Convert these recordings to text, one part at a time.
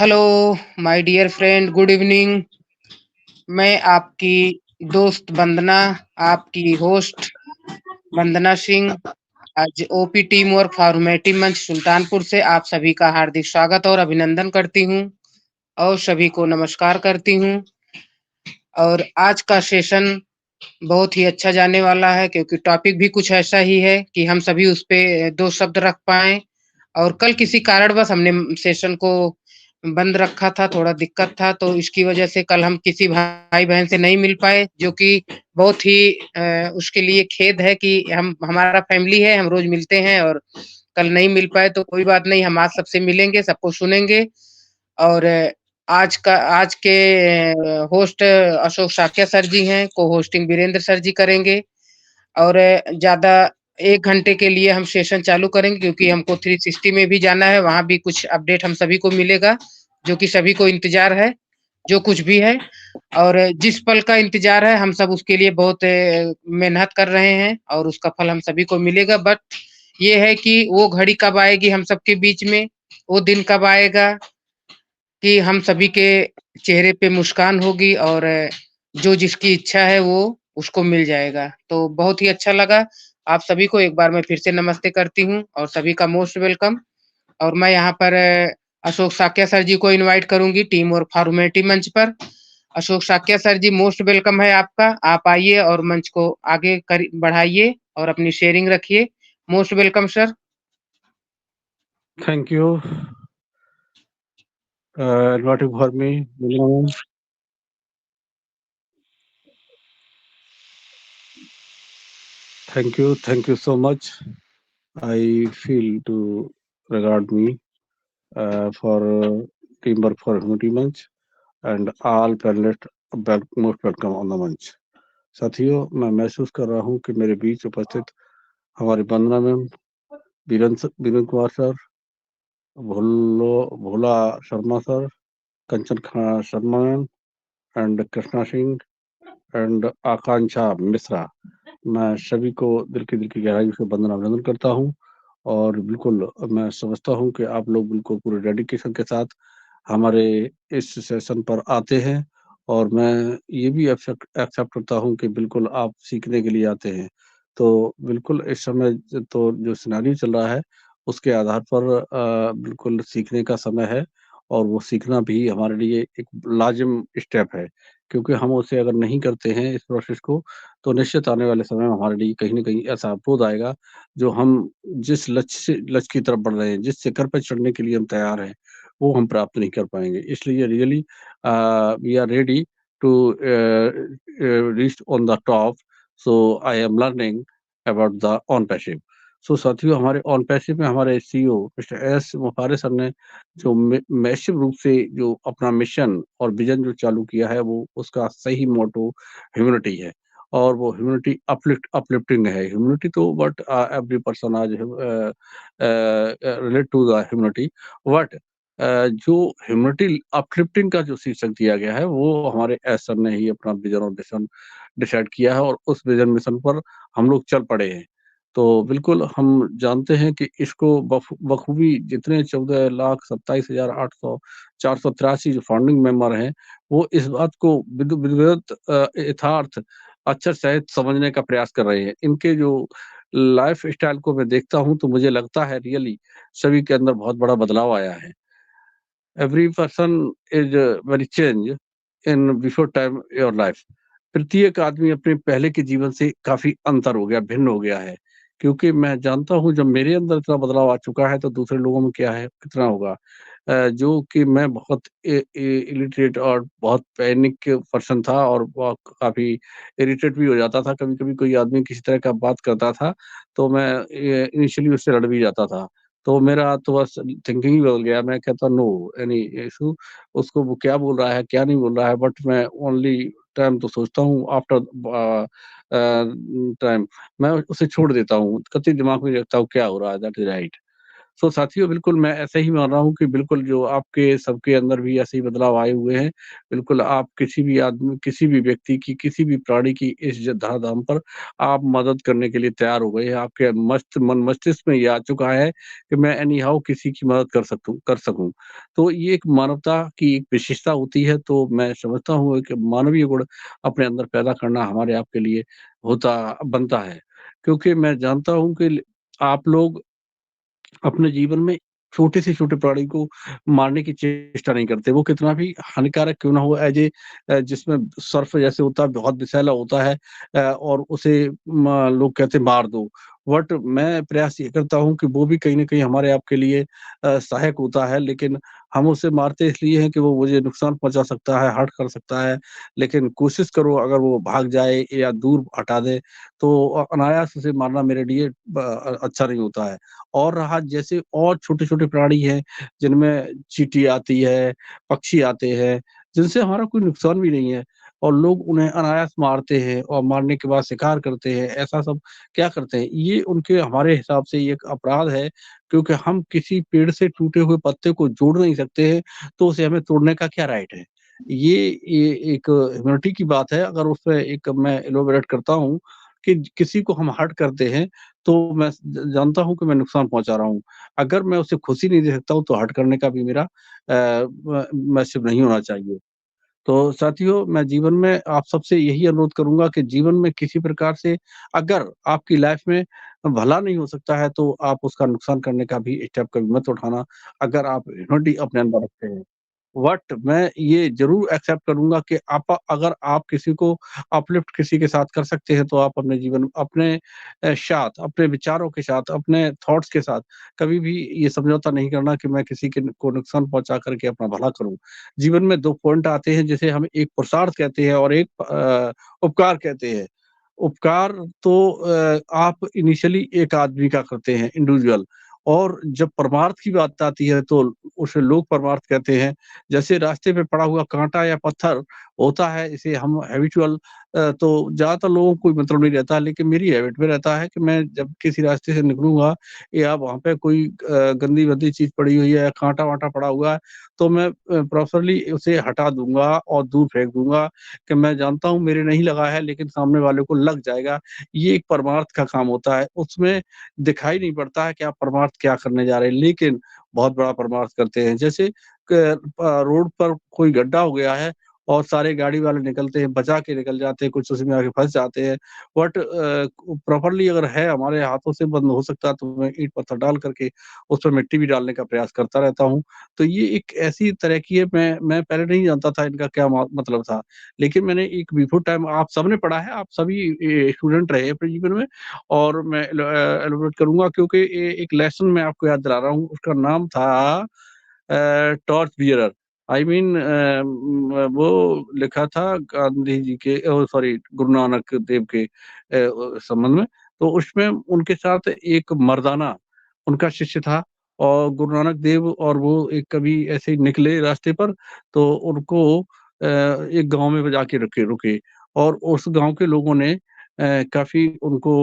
Hello my dear friend, good evening. मैं आपकी दोस्त वंदना, आपकी होस्ट वंदना सिंह, आज ओपी टीम वर्क फॉर्मेटिव मंच सुल्तानपुर से आप सभी का हार्दिक स्वागत और अभिनंदन करती हूँ और सभी को नमस्कार करती हूँ। और आज का सेशन बहुत ही अच्छा जाने वाला है क्योंकि टॉपिक भी कुछ ऐसा ही है कि हम सभी उस पे 2 शब्द रख पाएँ। और कल किसी कारणवश हमने सेशन को बंद रखा था, थोड़ा दिक्कत था, तो इसकी वजह से कल हम किसी भाई-बहन से नहीं मिल पाए, जो कि बहुत ही उसके लिए खेद है कि हम हमारा फैमिली है, हम रोज़ मिलते हैं और कल नहीं मिल पाए तो कोई बात नहीं, हम आज सबसे मिलेंगे, सबको सुनेंगे। और आज के होस्ट अशोक साक्य सर जी हैं, को-होस्टिंग वीरेंद्र सर जी करेंगे और ज़्यादा 1 घंटे के लिए हम सेशन चालू करेंगे क्योंकि हमको 360 में भी जाना है, वहाँ भी कुछ अपडेट हम सभी को मिलेगा, जो कि सभी को इंतज़ार है, जो कुछ भी है। और जिस पल का इंतज़ार है, हम सब उसके लिए बहुत मेहनत कर रहे हैं और उसका फल हम सभी को मिलेगा। बट ये है कि वो घड़ी कब आएगी हम सबके बीच में, वो दिन कब आएगा कि हम सभी के चेहरे पे मुस्कान होगी और जो जिसकी इच्छा है वो उसको मिल जाएगा। तो बहुत ही अच्छा लगा। आप सभी को एक बार मैं फिर से नमस्ते करती हूँ और सभी का मोस्ट वेलकम। और मैं यहाँ पर अशोक साक्य सर जी को इनवाइट करूँगी टीम और फॉर्मेटिव मंच पर। अशोक साक्य सर जी, मोस्ट वेलकम है आपका। आप आइए और मंच को आगे बढ़ाइए और अपनी शेयरिंग रखिए। Most welcome sir. Thank you. Inviting for me. Thank you. Thank you so much. I feel to regard me for teamwork for Humanity Munch and all panelists most welcome on the Munch. साथियों, मैं महसूस कर रहा हूँ कि मेरे बीच उपस्थित हमारी Vandana ma'am, Birendra Kumar sir, Bhola Sharma sir, Kanchan Sharma ma'am and Krishna Singh and Akanksha Mishra, मैं सभी को दिल की गहराई से वंदना अभिनंदन करता हूँ। और बिल्कुल मैं समझता हूँ कि आप लोग बिल्कुल पूरे डेडिकेशन के साथ हमारे इस सेशन पर आते हैं और मैं ये भी एक्सेप्ट करता हूँ कि बिल्कुल आप सीखने के लिए आते हैं। तो बिल्कुल इस समय तो जो सिनेरियो चल रहा है उसके आधार पर बिल्कुल सीखने का समय है और वो सीखना भी हमारे लिए एक लाजिम स्टेप है, क्योंकि हम उसे अगर नहीं करते हैं इस प्रोसेस को तो निश्चित आने वाले समय में हमारे लिए कहीं न कहीं ऐसा अवरोध आएगा, जो हम जिस लक्ष्य की तरफ बढ़ रहे हैं, जिस शिखर पे चढ़ने के लिए हम तैयार हैं, वो हम प्राप्त नहीं कर पाएँगे। इसलिए really we are ready to reach on the top, so I am learning about the on passive. So साथियों, हमारे ऑन पैसिव में हमारे CEO mister S Mufareh sir ने जो मैसिव रूप से जो अपना मिशन और विजन जो चालू किया है, वो उसका सही मोटो ह्यूमैनिटी है और वो ह्यूमैनिटी अपलिफ्टिंग है। ह्यूमैनिटी तो बट एवरी पर्सन आज relate to the humanity, but जो ह्यूमैनिटी अपलिफ्टिंग का जो शीर्षक दिया गया है, वो हमारे एस सर ने ही अपना विजन और मिशन डिसाइड किया है और उस विजन मिशन पर हम लोग चल पड़े हैं। तो बिल्कुल हम जानते हैं कि इसको बखूबी जितने 14,27,800 483 जो फाउंडिंग मेंबर हैं, वो इस बात को विधिवत यथार्थ अक्षर सहित समझने का प्रयास कर रहे हैं। इनके जो लाइफ स्टाइल को मैं देखता हूँ तो मुझे लगता है रियली सभी के अंदर बहुत बड़ा बदलाव आया है। Every person is very change in before time your life. प्रत्येक आदमी अपने पहले के जीवन से काफी अंतर हो गया, भिन्न हो गया है, क्योंकि मैं जानता हूँ जब मेरे अंदर इतना बदलाव आ चुका है तो दूसरे लोगों में क्या है, कितना होगा। जो कि मैं बहुत इलिटरेट और बहुत पैनिक पर्सन था और काफी इरिटेट भी हो जाता था। कभी कभी कोई आदमी किसी तरह का बात करता था तो मैं इनिशियली उससे लड़ भी जाता था। तो मेरा तो बस थिंकिंग ही बदल गया। मैं कहता नो एनी इशू, उसको वो क्या बोल रहा है क्या नहीं बोल रहा है, बट मैं ओनली टाइम तो सोचता हूँ आफ्टर टाइम मैं उसे छोड़ देता हूँ, कतई दिमाग में रखता हूँ क्या हो रहा है, दैट इज राइट। सो साथियों, बिल्कुल मैं ऐसे ही मान रहा हूँ कि बिल्कुल जो आपके सबके अंदर भी ऐसे ही बदलाव आए हुए हैं। बिल्कुल आप किसी भी आदमी, किसी भी व्यक्ति की, किसी भी प्राणी की इस ज धराधाम पर आप मदद करने के लिए तैयार हो गए हैं। आपके मस्तिष्क में ये आ चुका है कि मैं एनी हाउ किसी की मदद कर सकूँ। तो ये एक मानवता की एक विशेषता होती है, तो मैं समझता हूँ एक मानवीय गुण अपने अंदर पैदा करना हमारे आपके लिए होता बनता है। क्योंकि मैं जानता हूँ कि आप लोग अपने जीवन में छोटे से छोटे प्राणी को मारने की चेष्टा नहीं करते। वो कितना भी हानिकारक क्यों ना हो, जिसमें सर्फ जैसे होता है, बहुत विषैला होता है, और उसे लोग कहते हैं मार दो। बट मैं प्रयास ये करता हूँ कि वो भी कहीं न कहीं हमारे आपके लिए सहायक होता है, लेकिन हम उसे मारते इसलिए हैं कि वो मुझे नुकसान पहुँचा सकता है, हर्ट कर सकता है। लेकिन कोशिश करो अगर वो भाग जाए या दूर हटा दे, तो अनायास उसे मारना मेरे लिए अच्छा नहीं होता है। और रहा जैसे और छोटे-छोटे प्राणी हैं, जिनमें चींटी आती है, पक्षी आते हैं, जिनसे हमारा कोई नुकसान भी नहीं है और लोग उन्हें अनायास मारते हैं और मारने के बाद शिकार करते हैं, ऐसा सब क्या करते हैं? ये उनके हमारे हिसाब से ये एक अपराध है, क्योंकि हम किसी पेड़ से टूटे हुए पत्ते को जोड़ नहीं सकते हैं, तो उसे हमें तोड़ने का क्या राइट है? ये एक ह्यूमैनिटी की बात है, अगर उसमें एक मैं इलैबोरेट करता हूँ कि किसी को हम हर्ट करते हैं, तो मैं जानता हूँ कि मैं नुकसान पहुँचा रहा हूँ। अगर मैं उसे खुशी नहीं दे सकता हूँ, तो हर्ट करने का भी मेरा मोटिव नहीं होना चाहिए। तो साथियों, मैं जीवन में आप सबसे यही अनुरोध करूँगा कि जीवन में किसी प्रकार से अगर आपकी लाइफ़ में भला नहीं हो सकता है, तो आप उसका नुकसान करने का भी स्टेप कभी मत उठाना, अगर आप ह्यूमैनिटी अपने अंदर रखते हैं। बट मैं ये ज़रूर एक्सेप्ट करूँगा कि अगर आप किसी को अपलिफ्ट किसी के साथ कर सकते हैं, तो आप अपने जीवन अपने साथ, अपने विचारों के साथ, अपने थॉट्स के साथ कभी भी ये समझौता नहीं करना कि मैं किसी के को नुकसान पहुँचा कर के अपना भला करूँ। जीवन में 2 पॉइंट आते हैं, जिसे हम एक पुरुषार्थ कहते हैं और एक उपकार कहते हैं। उपकार तो आप इनिशियली एक आदमी का करते हैं, इंडिविजुअल, और जब परमार्थ की बात आती है, तो उसे लोक परमार्थ कहते हैं। जैसे रास्ते पे पड़ा हुआ काँटा या पत्थर होता है, इसे हम हैबिचुअल तो ज़्यादातर लोगों को कोई मतलब नहीं रहता, लेकिन मेरी हैबिट में रहता है कि मैं जब किसी रास्ते से निकलूँगा या वहाँ पे कोई गंदी-वंदी चीज़ पड़ी हुई है, काँटा-वाँटा पड़ा हुआ है, तो मैं प्रॉपरली उसे हटा दूँगा और दूर फेंक दूँगा कि मैं जानता हूँ मेरे नहीं लगा है, लेकिन सामने वाले को लग जाएगा। ये एक परमार्थ का काम होता है। उसमें दिखाई नहीं पड़ता है कि आप परमार्थ क्या करने जा रहे हैं, लेकिन बहुत बड़ा परमार्थ करते हैं। जैसे रोड पर कोई गड्ढा हो गया है और सारे गाड़ी वाले निकलते हैं, बचा के निकल जाते हैं, कुछ उसमें आके फँस जाते हैं। बट प्रॉपरली अगर है, हमारे हाथों से बंद हो सकता है, तो मैं ईंट-पत्थर डाल करके उस पर मिट्टी भी डालने का प्रयास करता रहता हूँ। तो ये एक ऐसी तरह की है, मैं पहले नहीं जानता था इनका क्या मतलब था। लेकिन मैंने एक बिफोर टाइम आप सबने पढ़ा है, आप सभी स्टूडेंट रहे अपने जीवन में, और मैं एलाबोरेट करूँगा क्योंकि एक लेसन मैं आपको याद दिला रहा हूँ, उसका नाम था टॉर्च बियरर। आई मीन वो लिखा था गांधी जी के, सॉरी, गुरु नानक देव के संबंध में। तो उसमें उनके साथ एक मर्दाना उनका शिष्य था, और गुरु नानक देव और वो एक कभी ऐसे ही निकले रास्ते पर, तो उनको एक गाँव में जाके रुके और उस गाँव के लोगों ने काफ़ी उनको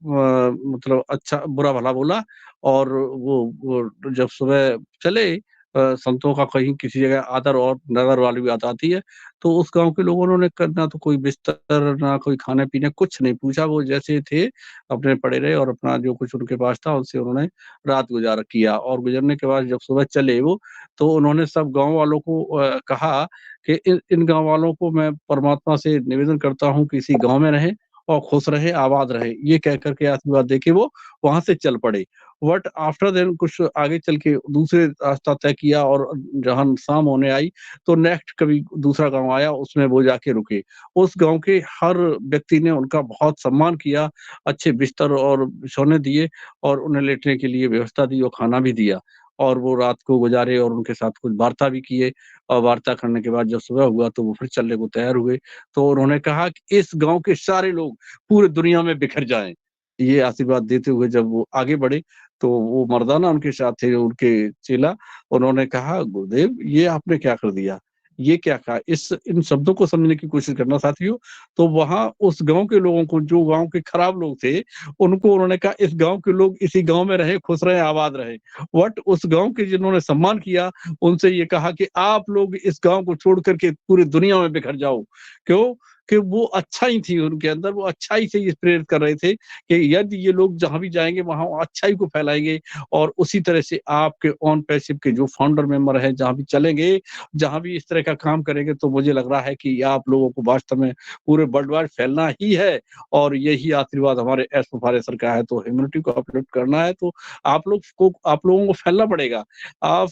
मतलब अच्छा बुरा-भला बोला, और वो जब सुबह चले, संतों का कहीं किसी जगह आदर और नज़र वाली बात आती है, तो उस गाँव के लोगों ने ना तो कोई बिस्तर, ना कोई खाने-पीने, कुछ नहीं पूछा, वो जैसे थे अपने पड़े रहे और अपना जो कुछ उनके पास था उससे उन्होंने रात गुज़ारा किया, और गुज़रने के बाद जब सुबह चले वो, तो उन्होंने सब गाँव वालों को कहा कि इन इन गाँव वालों को मैं परमात्मा से निवेदन करता हूँ कि इसी गाँव में रहें और खुश रहें, आबाद रहें। ये कह कर के आशीर्वाद देके वो वहाँ से चल पड़े। बट आफ्टर देन कुछ आगे चल के दूसरे रास्ता तय किया, और जहाँ शाम होने आई, तो नेक्स्ट कभी दूसरा गाँव आया, उसमें वो जाके रुके। उस गाँव के हर व्यक्ति ने उनका बहुत सम्मान किया, अच्छे बिस्तर और बिछौने दिए और उन्हें लेटने के लिए व्यवस्था दी और खाना भी दिया, और वो रात को गुज़ारे और उनके साथ कुछ वार्ता भी किए, और वार्ता करने के बाद जब सुबह हुआ, तो वो फिर चलने को तैयार हुए। तो उन्होंने कहा कि इस गाँव के सारे लोग पूरी दुनिया में बिखर जाएँ। ये आशीर्वाद देते हुए जब वो आगे बढ़े, तो वो मर्दाना उनके साथ थे, उनके चेला, उन्होंने कहा, "गुरुदेव, ये आपने क्या कर दिया? ये क्या कहा? इस इन शब्दों को समझने की कोशिश करना साथियों। तो वहाँ उस गाँव के लोगों को, जो गाँव के खराब लोग थे, उनको उन्होंने कहा इस गाँव के लोग इसी गाँव में रहें, खुश रहें, आबाद रहें। बट उस गाँव के जिन्होंने सम्मान किया, उनसे ये कहा कि आप लोग इस गाँव को छोड़ कर के पूरी दुनिया में बिखर जाओ। क्यों? कि वो अच्छाई थी उनके अंदर, वो अच्छाई से ये प्रेरित कर रहे थे कि यदि ये लोग जहाँ भी जाएँगे वहाँ अच्छाई को फैलाएँगे। और उसी तरह से आपके ओन पैसिव के जो फाउंडर मेंबर हैं, जहाँ भी चलेंगे, जहाँ भी इस तरह का काम करेंगे, तो मुझे लग रहा है कि आप लोगों को वास्तव में पूरे वर्ल्ड वाइड फैलना ही है। और यही आशीर्वाद हमारे एस सर का है। तो ह्यूमैनिटी को अपलिफ्ट करना है, तो आप लोगों को फैलना पड़ेगा। आप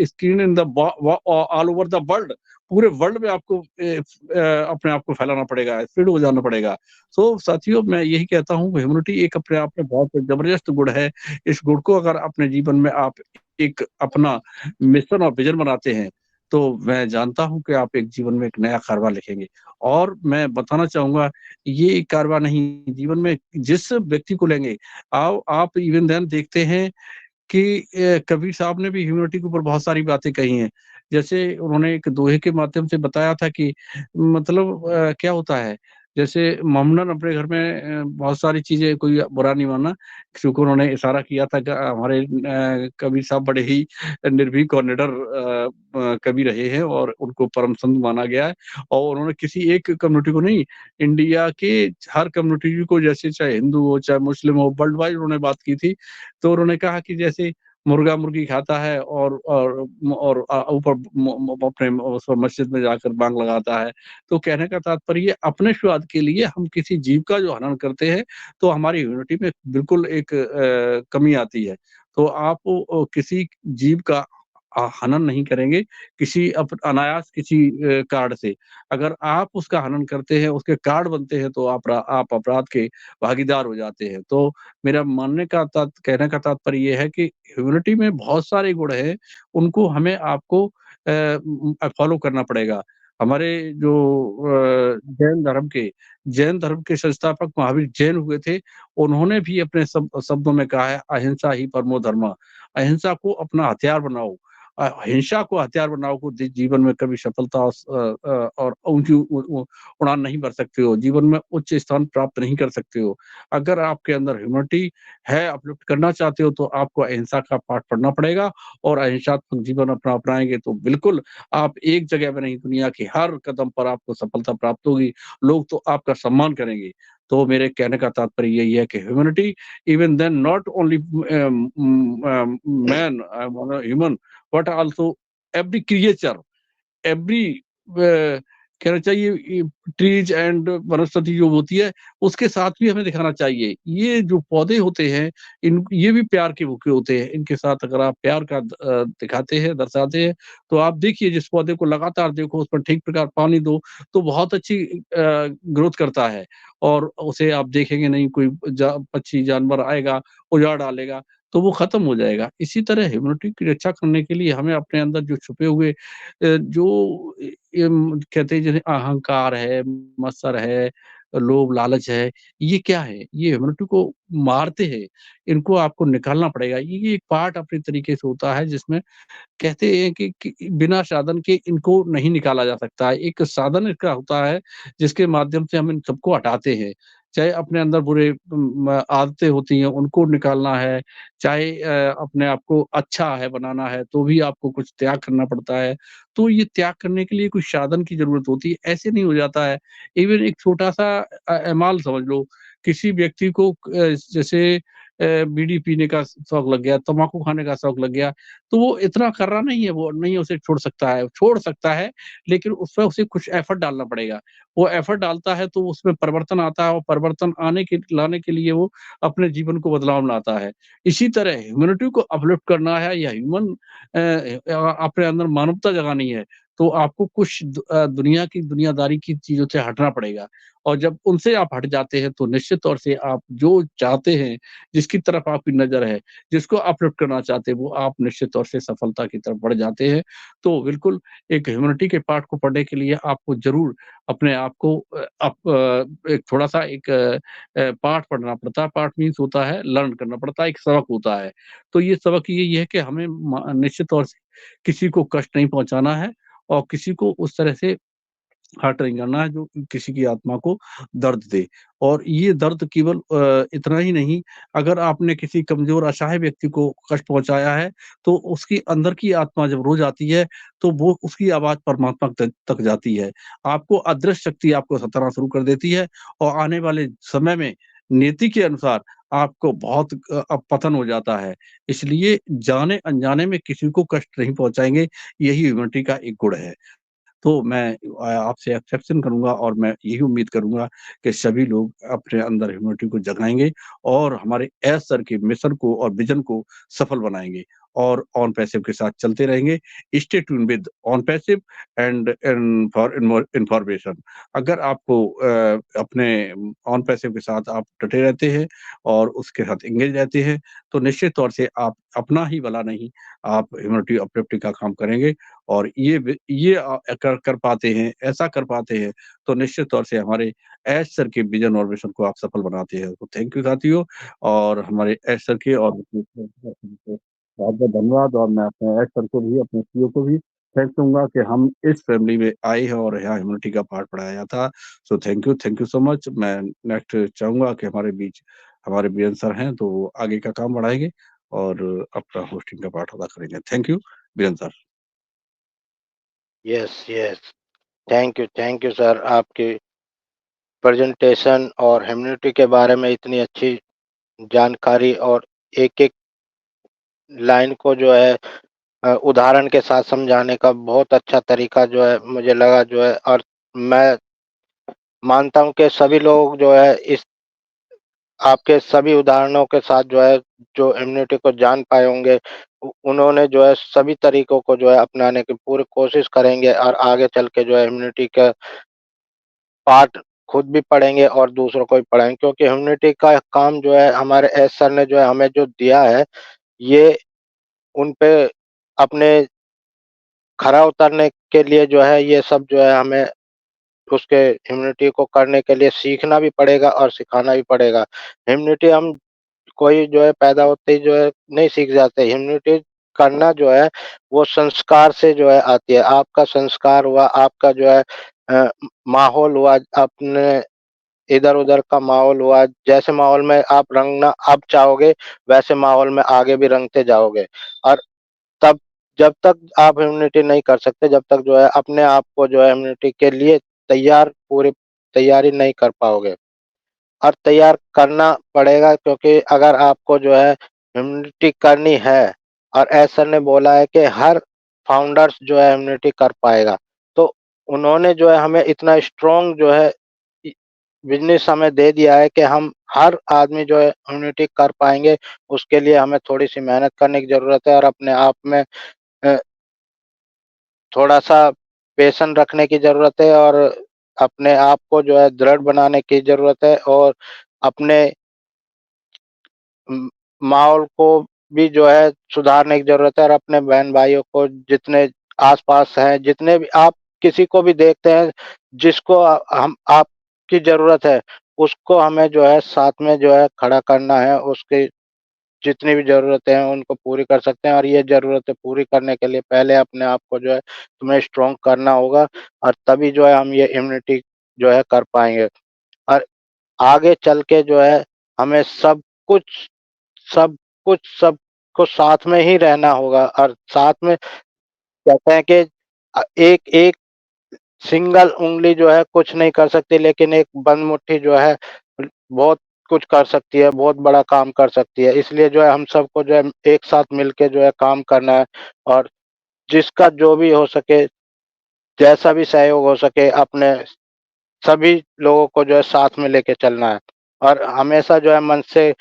screen in the all over the world, पूरे वर्ल्ड में आपको अपने आप को फैलाना पड़ेगा, स्प्रेड हो जाना पड़ेगा। तो साथियों, मैं यही कहता हूँ, ह्यूमैनिटी एक अपने आप में बहुत जबरदस्त गुण है। इस गुण को अगर अपने जीवन में आप एक अपना मिशन और विज़न बनाते हैं, तो मैं जानता हूँ कि आप एक जीवन में एक नया कारवां लिखेंगे। और मैं बताना चाहूँगा, ये एक कारवां नहीं, जीवन में जिस व्यक्ति को लेंगे, आप इवन देन देखते हैं कि कबीर साहब ने भी ह्यूमैनिटी के ऊपर बहुत सारी बातें कही हैं। जैसे उन्होंने एक दोहे के माध्यम से बताया था कि मतलब क्या होता है, जैसे मोहम्मदन अपने घर में बहुत सारी चीज़ें, कोई बुरा नहीं मानना, चूँकि उन्होंने इशारा किया था कि हमारे कबीर साहब बड़े ही निर्भीक और निडर कवि रहे हैं और उनको परम संत माना गया है। और उन्होंने किसी एक कम्युनिटी को नहीं, इंडिया के हर कम्युनिटी को, जैसे चाहे हिंदू हो, चाहे मुस्लिम हो, वर्ल्ड वाइड उन्होंने बात की थी। तो उन्होंने कहा कि जैसे मुर्गा-मुर्गी खाता है और ऊपर अपने उस मस्जिद में जाकर बांग लगाता है। तो कहने का तात्पर्य अपने स्वाद के लिए हम किसी जीव का जो हनन करते हैं, तो हमारी इम्यूनिटी में बिल्कुल एक कमी आती है। तो आप किसी जीव का हनन नहीं करेंगे, किसी अनायास किसी कार्ड से। अगर आप उसका हनन करते हैं, उसके कार्ड बनते हैं, तो आप अपराध के भागीदार हो जाते हैं। तो मेरा मानने का कहने का तात्पर्य ये है कि ह्यूमैनिटी में बहुत सारे गुण हैं, उनको हमें आपको फॉलो करना पड़ेगा। हमारे जो जैन धर्म के संस्थापक महावीर जैन हुए थे, उन्होंने भी अपने शब्दों में कहा है, अहिंसा ही परमो धर्मः। अहिंसा को अपना हथियार बनाओ। हिंसा को हथियार बनाओ, को जीवन में कभी सफलता और ऊँची उड़ान नहीं भर सकते हो, जीवन में उच्च स्थान प्राप्त नहीं कर सकते हो। अगर आपके अंदर ह्यूमैनिटी है, अपलिफ्ट करना चाहते हो, तो आपको अहिंसा का पाठ पढ़ना पड़ेगा। और अहिंसात्मक जीवन अपना अपनाएँगे, तो बिल्कुल आप एक जगह में नहीं, दुनिया के हर कदम पर आपको सफलता प्राप्त होगी। लोग तो आपका सम्मान करेंगे। तो मेरे कहने का तात्पर्य यही है कि humanity, even then not only man, human, but also every creature, every कहना चाहिए, ये ट्रीज एंड वनस्पति जो होती है, उसके साथ भी हमें दिखाना चाहिए। ये जो पौधे होते हैं, ये भी प्यार के भूखे होते हैं। इनके साथ अगर आप प्यार का दिखाते हैं, दर्शाते हैं, तो आप देखिए, जिस पौधे को लगातार देखो, उस पर ठीक प्रकार पानी दो, तो बहुत अच्छी ग्रोथ करता है। और उसे आप देखेंगे नहीं, कोई पक्षी जानवर आएगा, उजाड़ डालेगा, तो वो खत्म हो जाएगा। इसी तरह ह्यूमैनिटी की रक्षा करने के लिए हमें अपने अंदर जो छुपे हुए जो कहते हैं, जैसे अहंकार है, मत्सर है, लोभ लालच है, ये क्या है? ये ह्यूमैनिटी को मारते हैं, इनको आपको निकालना पड़ेगा। ये एक पार्ट अपने तरीके से होता है, जिसमें कहते हैं कि बिना साधन के इनको नहीं निकाला जा सकता है। एक साधन इसका होता है, जिसके माध्यम से हम इन सबको हटाते हैं। चाहे अपने अंदर बुरे आदतें होती हैं, उनको निकालना है, चाहे अपने आप को अच्छा है बनाना है, तो भी आपको कुछ त्याग करना पड़ता है। तो ये त्याग करने के लिए कुछ साधन की ज़रूरत होती है, ऐसे नहीं हो जाता है। इवन एक छोटा-सा एमाल समझ लो, किसी व्यक्ति को जैसे बीड़ी पीने का शौक लग गया, तम्बाकू खाने का शौक लग गया, तो वो इतना कर्रा नहीं है, वो नहीं उसे छोड़ सकता है। छोड़ सकता है, लेकिन उसमें उसे कुछ एफर्ट डालना पड़ेगा। वो एफर्ट डालता है, तो उसमें परिवर्तन आता है, और परिवर्तन लाने के लिए वो अपने जीवन को बदलाव में लाता है। इसी तरह ह्यूमैनिटी को अपलिफ्ट करना है, या अपने अंदर मानवता जगानी है, तो आपको कुछ दुनिया की दुनियादारी की चीज़ों से हटना पड़ेगा। और जब उनसे आप हट जाते हैं, तो निश्चित तौर से आप जो चाहते हैं, जिसकी तरफ आपकी नज़र है, जिसको अपलिफ्ट करना चाहते हैं, वो आप निश्चित तौर से सफलता की तरफ बढ़ जाते हैं। तो बिल्कुल, एक ह्यूमैनिटी के पाठ को पढ़ने के लिए आपको ज़रूर अपने आप को एक थोड़ा-सा एक पाठ पढ़ना पड़ता है। पाठ मीन्स होता है, लर्न करना पड़ता है, एक सबक होता है। तो ये सबक यही है कि हमें निश्चित तौर से किसी को कष्ट नहीं पहुँचाना है, और किसी को उस तरह से हर्ट नहीं करना है जो किसी की आत्मा को दर्द दे। और ये दर्द केवल इतना ही नहीं, अगर आपने किसी कमज़ोर असहाय व्यक्ति को कष्ट पहुँचाया है, तो उसकी अंदर की आत्मा जब रो जाती है, तो वो उसकी आवाज़ परमात्मा तक जाती है। आपको अदृश्य शक्ति आपको सताना शुरू कर देती है और आने वाले समय में नियति के अनुसार आपको बहुत पतन हो जाता है। इसलिए जाने-अनजाने में किसी को कष्ट नहीं पहुँचाएँगे, यही ह्यूमैनिटी का एक गुण है। तो मैं आपसे एक्सेप्शन करूँगा और मैं यही उम्मीद करूँगा कि सभी लोग अपने अंदर ह्यूमैनिटी को जगाएँगे और हमारे एस सर के मिशन को और विज़न को सफल बनाएँगे और ऑन पैसिव के साथ चलते रहेंगे। Stay tuned with on passive and for information. अगर आपको अपने ऑन पैसिव के साथ आप डटे रहते हैं और उसके साथ एंगेज रहते हैं, तो निश्चित तौर से आप अपना ही भला नहीं, आप ह्यूमैनिटी अपलिफ्टिंग का काम करेंगे और ये कर पाते हैं, ऐसा कर पाते हैं, तो निश्चित तौर से हमारे ऐश सर के विज़न और मिशन को आप सफल बनाते हैं। तो थैंक यू साथियों और हमारे ऐश सर के और बहुत-बहुत धन्यवाद और मैं अपने ऐश सर को भी, अपने सीईओ को भी थैंक्स दूँगा कि हम इस फैमिली में आए हैं और यहाँ ह्यूमैनिटी का पाठ पढ़ाया जाता। So thank you so much. मैं नेक्स्ट चाहूँगा कि हमारे बीच हमारे बीएन सर हैं, तो वो आगे का काम बढ़ाएँगे और अपना होस्टिंग का पार्ट अदा करेंगे। Thank you, B N sir. Yes, yes. Thank you sir, आपकी प्रेज़ेंटेशन और ह्यूमैनिटी के बारे में इतनी अच्छी जानकारी और एक-एक लाइन को जो है उदाहरण के साथ समझाने का बहुत अच्छा तरीका जो है मुझे लगा जो है, और मैं मानता हूँ कि सभी लोग जो है इस आपके सभी उदाहरणों के साथ जो है, जो इम्यूनिटी को जान पाए होंगे, उन्होंने जो है सभी तरीकों को जो है अपनाने की पूरी कोशिश करेंगे और आगे चल के जो है इम्यूनिटी का पाठ खुद भी पढ़ेंगे और दूसरों को भी पढ़ाएँगे, क्योंकि इम्यूनिटी का काम जो है हमारे एस सर ने जो है हमें जो दिया है, ये उन पे अपने खरा उतरने के लिए जो है ये सब जो है हमें उसके इम्यूनिटी को करने के लिए सीखना भी पड़ेगा और सिखाना भी पड़ेगा। इम्यूनिटी हम कोई जो है पैदा होते ही जो है नहीं सीख जाते। इम्यूनिटी करना जो है वो संस्कार से जो है आती है। आपका संस्कार हुआ, आपका जो है माहौल हुआ, अपने इधर-उधर का माहौल हुआ, जैसे माहौल में आप रंगना अब चाहोगे, वैसे माहौल में आगे भी रंगते जाओगे। और तब जब तक आप इम्यूनिटी नहीं कर सकते, जब तक जो है अपने आप को जो है इम्यूनिटी के लिए पूरी तैयारी नहीं कर पाओगे। और तैयार करना पड़ेगा, क्योंकि अगर आपको जो है इम्यूनिटी करनी है, और एस सर ने बोला है कि हर फाउंडर्स जो है इम्यूनिटी कर पाएगा। तो उन्होंने जो है हमें इतना स्ट्रॉन्ग जो है इ बिज़नेस हमें दे दिया है कि हम हर आदमी जो है इम्यूनिटी कर पाएँगे। उसके लिए हमें थोड़ी-सी मेहनत करने की ज़रूरत है और अपने आप में अ, थोड़ा-सा पेशन रखने की ज़रूरत है, और अपने आप को जो है दृढ़ बनाने की ज़रूरत है, और अपने माहौल को भी जो है सुधारने की ज़रूरत है, और अपने बहन-भाइयों को जितने आस-पास हैं, जितने भी आप किसी को भी देखते हैं, जिसको हम आपकी ज़रूरत है, उसको हमें जो है साथ में जो है खड़ा करना है। उसकी जितनी भी ज़रूरतें हैं उनको पूरी कर सकते हैं, और ये ज़रूरतें पूरी करने के लिए पहले अपने आप को जो है तुम्हें स्ट्रॉन्ग करना होगा, और तभी जो है हम ये इम्यूनिटी जो है कर पाएँगे। और आगे चल के जो है हमें कुछ सब सबको साथ में ही रहना होगा, और साथ में कहते हैं कि एक एक सिंगल उँगली जो है कुछ नहीं कर सकती, लेकिन एक बंद मुट्ठी जो है बहुत कुछ कर सकती है, बहुत बड़ा काम कर सकती है। इसलिए जो है हम सबको जो है एक साथ मिलके जो है काम करना है, और जिसका जो भी हो सके, जैसा भी सहयोग हो सके, अपने सभी लोगों को जो है साथ में लेके चलना है। और हमेशा जो है मन से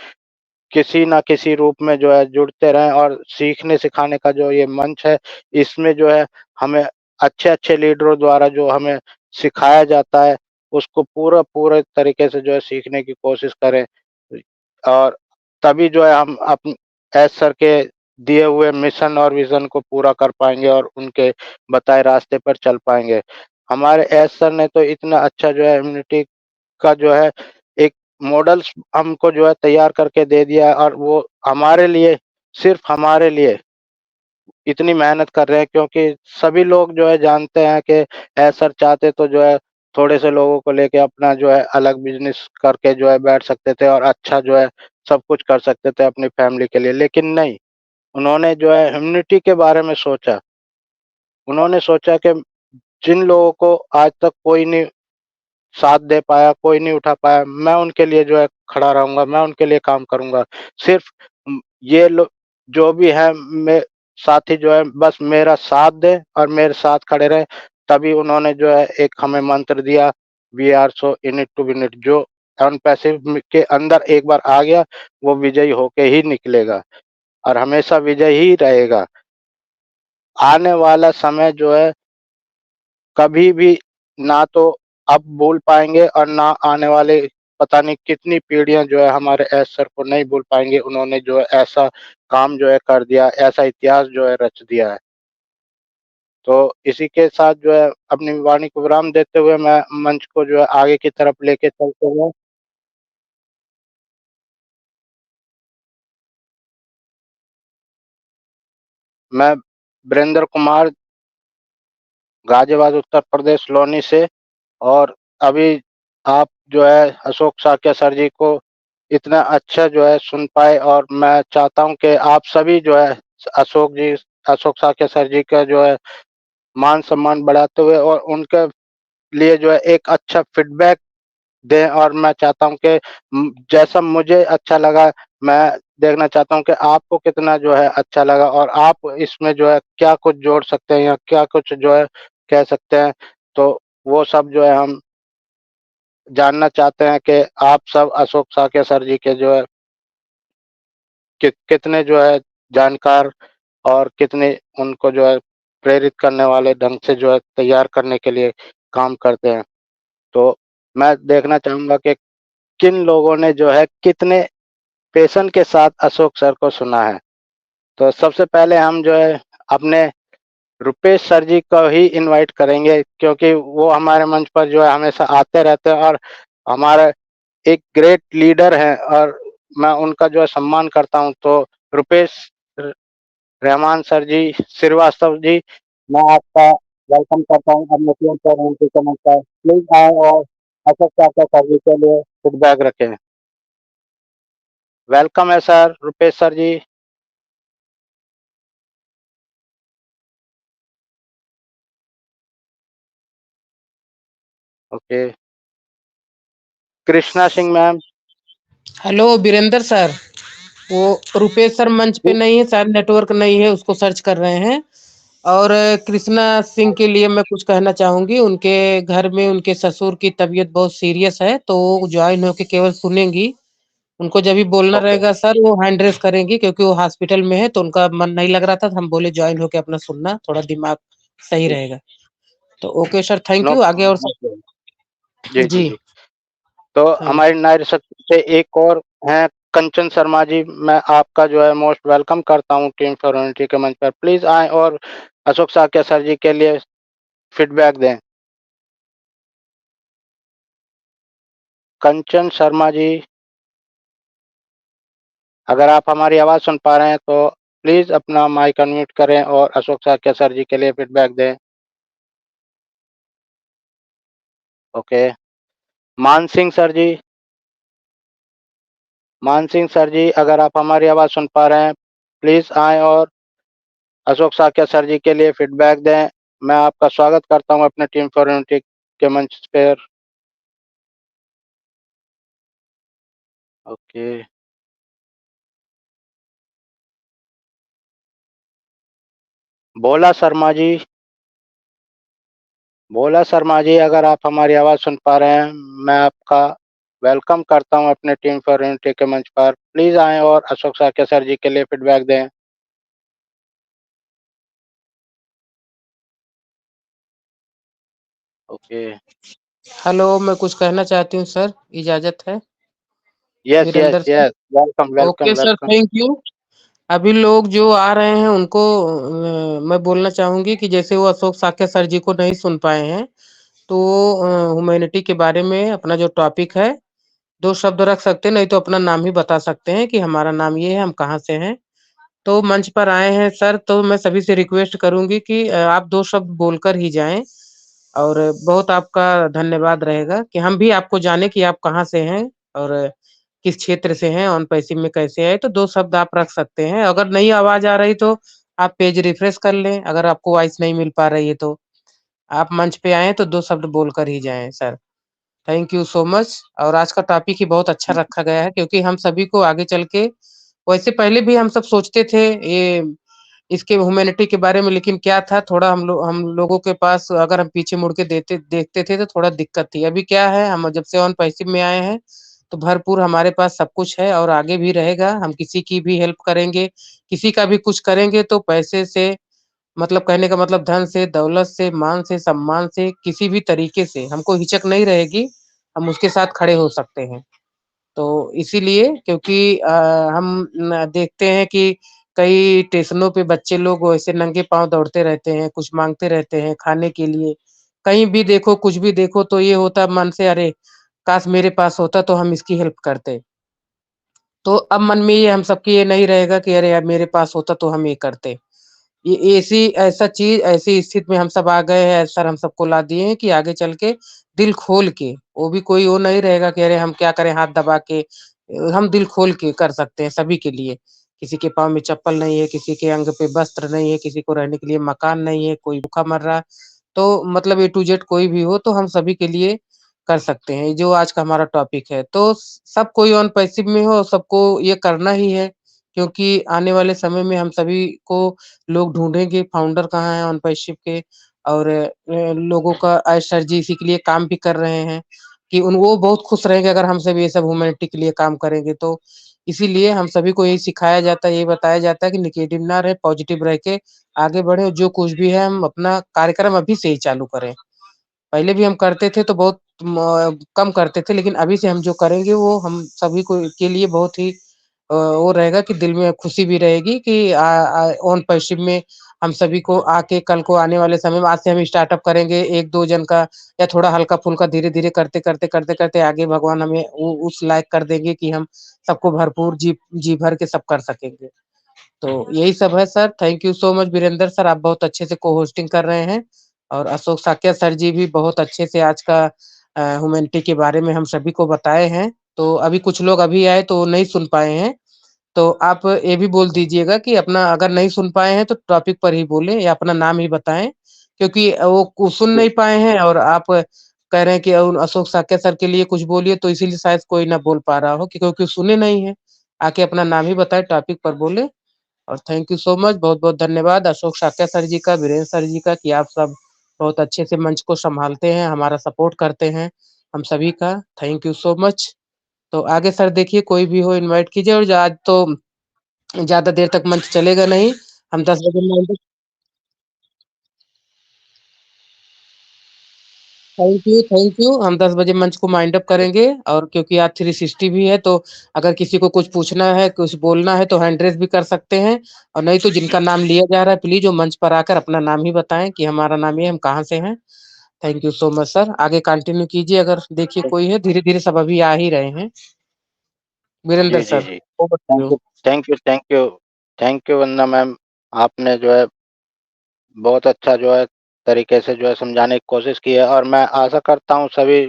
किसी न किसी रूप में जो है जुड़ते रहें, और सीखने-सिखाने का जो ये मंच है, इसमें जो है हमें अच्छे-अच्छे लीडरों द्वारा जो हमें सिखाया जाता है, उसको पूरे तरीके से जो है सीखने की कोशिश करें। और तभी जो है हम एस सर के दिए हुए मिशन और विज़न को पूरा कर पाएँगे और उनके बताए रास्ते पर चल पाएँगे। हमारे एस सर ने तो इतना अच्छा जो है इम्यूनिटी का जो है एक मॉडल्स हमको जो है तैयार करके दे दिया है, और वो हमारे लिए, सिर्फ़ हमारे लिए इतनी मेहनत कर रहे हैं, क्योंकि सभी लोग जो है जानते हैं कि सर चाहते तो जो है थोड़े से लोगों को लेके अपना जो है अलग बिजनेस करके जो है बैठ सकते थे और अच्छा जो है सब कुछ कर सकते थे अपनी फैमिली के लिए, लेकिन नहीं, उन्होंने जो है ह्यूमैनिटी के बारे में सोचा। उन्होंने सोचा कि जिन लोगों को आज तक कोई नहीं साथ दे पाया, कोई नहीं उठा पाया, मैं उनके लिए जो है खड़ा रहूँगा, मैं उनके लिए काम करूँगा। सिर्फ़ ये लो जो भी है मे साथी जो है बस मेरा साथ दें और मेरे साथ खड़े रहें, तभी उन्होंने जो है एक हमें मंत्र दिया, we are so in it to win it. जो अनपैसिव के अंदर एक बार आ गया, वो विजयी होके ही निकलेगा और हमेशा विजयी ही रहेगा। आने वाला समय जो है कभी भी ना तो अब भूल पाएँगे और ना आने वाले पता नहीं कितनी पीढ़ियाँ जो है हमारे एस सर को नहीं भूल पाएँगे। उन्होंने जो है ऐसा काम जो है कर दिया, ऐसा इतिहास जो है रच दिया है। तो इसी के साथ जो है अपनी वाणी को विराम देते हुए मैं मंच को जो है आगे की तरफ लेके चलते हुए मैं वीरेंद्र कुमार गाज़ियाबाद उत्तर प्रदेश लोनी से, और अभी आप जो है अशोक साक्य सर जी को इतना अच्छा जो है सुन पाए, और मैं चाहता हूँ कि आप सभी जो है अशोक साक्य सर जी का जो है मान-सम्मान बढ़ाते हुए और उनके लिए जो है एक अच्छा फीडबैक दें, और मैं चाहता हूँ कि जैसा मुझे अच्छा लगा, मैं देखना चाहता हूँ कि आपको कितना जो है अच्छा लगा और आप इसमें जो है क्या कुछ जोड़ सकते हैं या क्या कुछ जो है कह सकते हैं। तो वो सब जो है हम जानना चाहते हैं कि आप सब अशोक साके सर जी के जो है कितने जो है जानकार और कितने उनको जो है प्रेरित करने वाले ढंग से जो है तैयार करने के लिए काम करते हैं। तो मैं देखना चाहूँगा कि किन लोगों ने जो है कितने पैशन के साथ अशोक सर को सुना है। तो सबसे पहले हम जो है अपने रुपेश सर जी को ही इनवाइट करेंगे, क्योंकि वो हमारे मंच पर जो है हमेशा आते रहते हैं और हमारे एक ग्रेट लीडर हैं, और मैं उनका जो है सम्मान करता हूँ। तो रुपेश र रहमान सर जी, श्रीवास्तव जी, मैं आपका वेलकम करता हूँ अपने टीम पर उनके कमेंट पर। प्लीज़ आएँ और अशोक चाचा सर जी के लिए फीडबैक रखें। वेलकम है sir, Rupesh sir ji. Okay. Krishna Singh ma'am. Hello Virendra sir, वो रुपेश सर मंच पे नहीं है, शायद नेटवर्क नहीं है, उसको सर्च कर रहे हैं। और कृष्णा सिंह के लिए मैं कुछ कहना चाहूंगी। उनके घर में उनके ससुर की तबीयत बहुत सीरियस है, तो वो ज्वाइन होके केवल सुनेंगी। उनको जब भी बोलना ओके, रहेगा सर, वो हैंड रेस करेंगी, क्योंकि वो हॉस्पिटल में है, तो उनका मन नहीं लग रहा था, तो हम बोले ज्वाइन होके अपना सुनना, थोड़ा दिमाग सही रहेगा। तो okay sir, thank no you. आगे और प्रॉब्लम, नो सब। प्रॉब्लम। जी, जी, जी, जी। तो थैंक हमारी नारी शक्ति से एक और हैं कंचन शर्मा जी, मैं आपका जो है मोस्ट वेलकम करता हूँ टीम फॉर यूनिटी के मंच पर। प्लीज़ आएँ और अशोक साक्य सर जी के लिए फीडबैक दें। कंचन शर्मा जी, अगर आप हमारी आवाज़ सुन पा रहे हैं तो प्लीज़ अपना माइक अनम्यूट करें और अशोक साक्य सर जी के लिए फीडबैक दें। ओके। मान सिंह सर जी, मान सिंह सर जी, अगर आप हमारी आवाज़ सुन पा रहे हैं, प्लीज़ आएँ और अशोक साक्य सर जी के लिए फीडबैक दें। मैं आपका स्वागत करता हूँ अपने टीम फॉर यूनिटी के मंच पर। ओके। भोला शर्मा जी, भोला शर्मा जी, अगर आप हमारी आवाज़ सुन पा रहे हैं, मैं आपका वेलकम करता हूँ अपने टीम फॉर यूनिटी के मंच पर। प्लीज़ आएँ और अशोक साक्य सर जी के लिए फीडबैक दें। ओके। हेलो, मैं कुछ कहना चाहती हूँ सर, इजाजत है yes, yes, Virendra sir? Yes. Welcome, welcome, okay sir, welcome. Thank you. अभी लोग जो आ रहे हैं उनको मैं बोलना चाहूंगी कि जैसे वो अशोक साक्य सर जी को नहीं सुन पाए हैं, तो ह्यूमैनिटी के बारे में अपना जो टॉपिक है, दो शब्द रख सकते हैं, नहीं तो अपना नाम ही बता सकते हैं कि हमारा नाम ये है, हम कहाँ से हैं। तो मंच पर आए हैं सर, तो मैं सभी से रिक्वेस्ट करूँगी कि आप 2 शब्द बोलकर ही जाएँ और बहुत आपका धन्यवाद रहेगा कि हम भी आपको जाने कि आप कहाँ से हैं और किस क्षेत्र से हैं, ऑन पैसिव में कैसे आए, तो 2 शब्द आप रख सकते हैं। अगर नहीं आवाज़ आ रही तो आप पेज रिफ्रेश कर लें, अगर आपको वॉइस नहीं मिल पा रही है तो। आप मंच पे आएँ तो 2 शब्द बोलकर ही जाएँ sir. Thank you so much और आज का टॉपिक ही बहुत अच्छा रखा गया है क्योंकि हम सभी को आगे चल के वैसे पहले भी हम सब सोचते थे ये इसके ह्यूमैनिटी के बारे में लेकिन क्या था थोड़ा हम लोगों के पास अगर हम पीछे मुड़ के देखते थे तो थोड़ा दिक्कत थी। अभी क्या है हम जब से ऑन पैसिव में आए हैं, तो भरपूर हमारे पास सब कुछ है और आगे भी रहेगा। हम किसी की भी हेल्प करेंगे, किसी का भी कुछ करेंगे तो पैसे से मतलब कहने का मतलब धन से, दौलत से, मान से, सम्मान से, किसी भी तरीके से हमको हिचक नहीं रहेगी, हम उसके साथ खड़े हो सकते हैं। तो इसीलिए क्योंकि हम न देखते हैं कि कई स्टेशनों पे बच्चे लोग ऐसे नंगे पाँव दौड़ते रहते हैं, कुछ माँगते रहते हैं खाने के लिए। कहीं भी देखो, कुछ भी देखो तो ये होता है मन से अरे! काश मेरे पास होता तो हम इसकी हेल्प करते। तो अब मन में ये हम सबकी ये नहीं रहेगा कि अरे यार मेरे पास होता तो हम ये करते। ये ऐसी ऐसा चीज़ ऐसी स्थिति में हम सब आ गए हैं, सर हम सबको ला दिए हैं कि आगे चल के दिल खोल के, वो भी कोई वो नहीं रहेगा कि अरे हम क्या करें हाथ दबा के हम दिल खोल के कर सकते हैं सभी के लिए। किसी के पाँव में चप्पल नहीं है, किसी के अंग पे वस्त्र नहीं है, किसी को रहने के लिए मकान नहीं है, कोई भूखा मर रहा है। तो मतलब ए टू ज़ेड कोई भी हो तो हम सभी के लिए कर सकते हैं, जो आज का हमारा टॉपिक है। तो सब कोई ऑन पैसिव में हो, सबको ये करना ही है, क्योंकि आने वाले समय में हम सभी को लोग ढूँढेंगे फाउंडर कहाँ हैं ऑन पैसिव के और लोगों का सर जी इसी के लिए काम भी कर रहे हैं कि उन वो बहुत खुश रहेंगे अगर हम सब ये सब ह्यूमैनिटी के लिए काम करेंगे तो इसीलिए हम सभी को यही सिखाया जाता है, यही बताया जाता है कि नेगेटिव ना रहे, पॉजिटिव रह के आगे बढ़ें और जो कुछ भी है हम अपना कार्यक्रम अभी से ही चालू करें। पहले भी हम करते थे तो बहुत कम करते थे लेकिन अभी से हम जो करेंगे वो हम सभी को के लिए बहुत ही वो रहेगा कि दिल में खुशी भी रहेगी कि ऑन पैसिव में हम सभी को आके कल को आने वाले समय में आज से हम स्टार्टअप करेंगे 1-2 जन का या थोड़ा हल्का-फुल्का धीरे-धीरे करते आगे भगवान हमें उ उस लायक कर देंगे कि हम सबको भरपूर जी भर के सब कर सकेंगे। तो यही सब है sir, thank you so much Virendra sir, आप बहुत अच्छे से को-होस्टिंग कर रहे हैं और अशोक साक्य सर जी भी बहुत अच्छे से आज का ह्यूमैनिटी के बारे में हम सभी को बताए हैं। तो अभी कुछ लोग अभी आए तो नहीं सुन पाए हैं, तो आप ये भी बोल दीजिएगा कि अपना अगर नहीं सुन पाए हैं तो टॉपिक पर ही बोलें या अपना नाम ही बताएँ, क्योंकि वो सुन नहीं पाए हैं और आप कह रहे हैं कि अशोक साक्य सर के लिए कुछ बोलिए तो इसीलिए शायद कोई ना बोल पा रहा हो कि क्योंकि सुने नहीं हैं। आके अपना नाम ही बताएँ, टॉपिक पर बोलें। और थैंक यू सो मच बहुत-बहुत धन्यवाद अशोक साक्य सर जी का, वीरेंद्र सर जी का कि आप सब बहुत अच्छे से मंच को सँभालते हैं, हमारा सपोर्ट करते हैं, हम सभी का थैंक यू सो मच। तो आगे सर देखिए कोई भी हो इनवाइट कीजिए और आज तो ज़्यादा देर तक मंच चलेगा नहीं, हम 10 बजे थैंक यू। हम 10 बजे मंच को माइंड अप करेंगे और क्योंकि आज 360 भी है तो अगर किसी को कुछ पूछना है, कुछ बोलना है तो हैंड रेज़ भी कर सकते हैं और नहीं तो जिनका नाम लिया जा रहा है प्लीज़ वो मंच पर आकर अपना नाम ही बताएँ कि हमारा नाम ये है, हम कहाँ से हैं। Thank you so much sir, आगे कंटिन्यू कीजिए अगर देखिए कोई है, धीरे-धीरे सब अभी आ ही रहे हैं। वीरेंद्र जी, जी, सर, जी। Over to thank you. You, thank you, thank you. Thank you Vandana ma'am, आपने जो है बहुत अच्छा जो है तरीके से जो है समझाने की कोशिश की है और मैं आशा करता हूँ सभी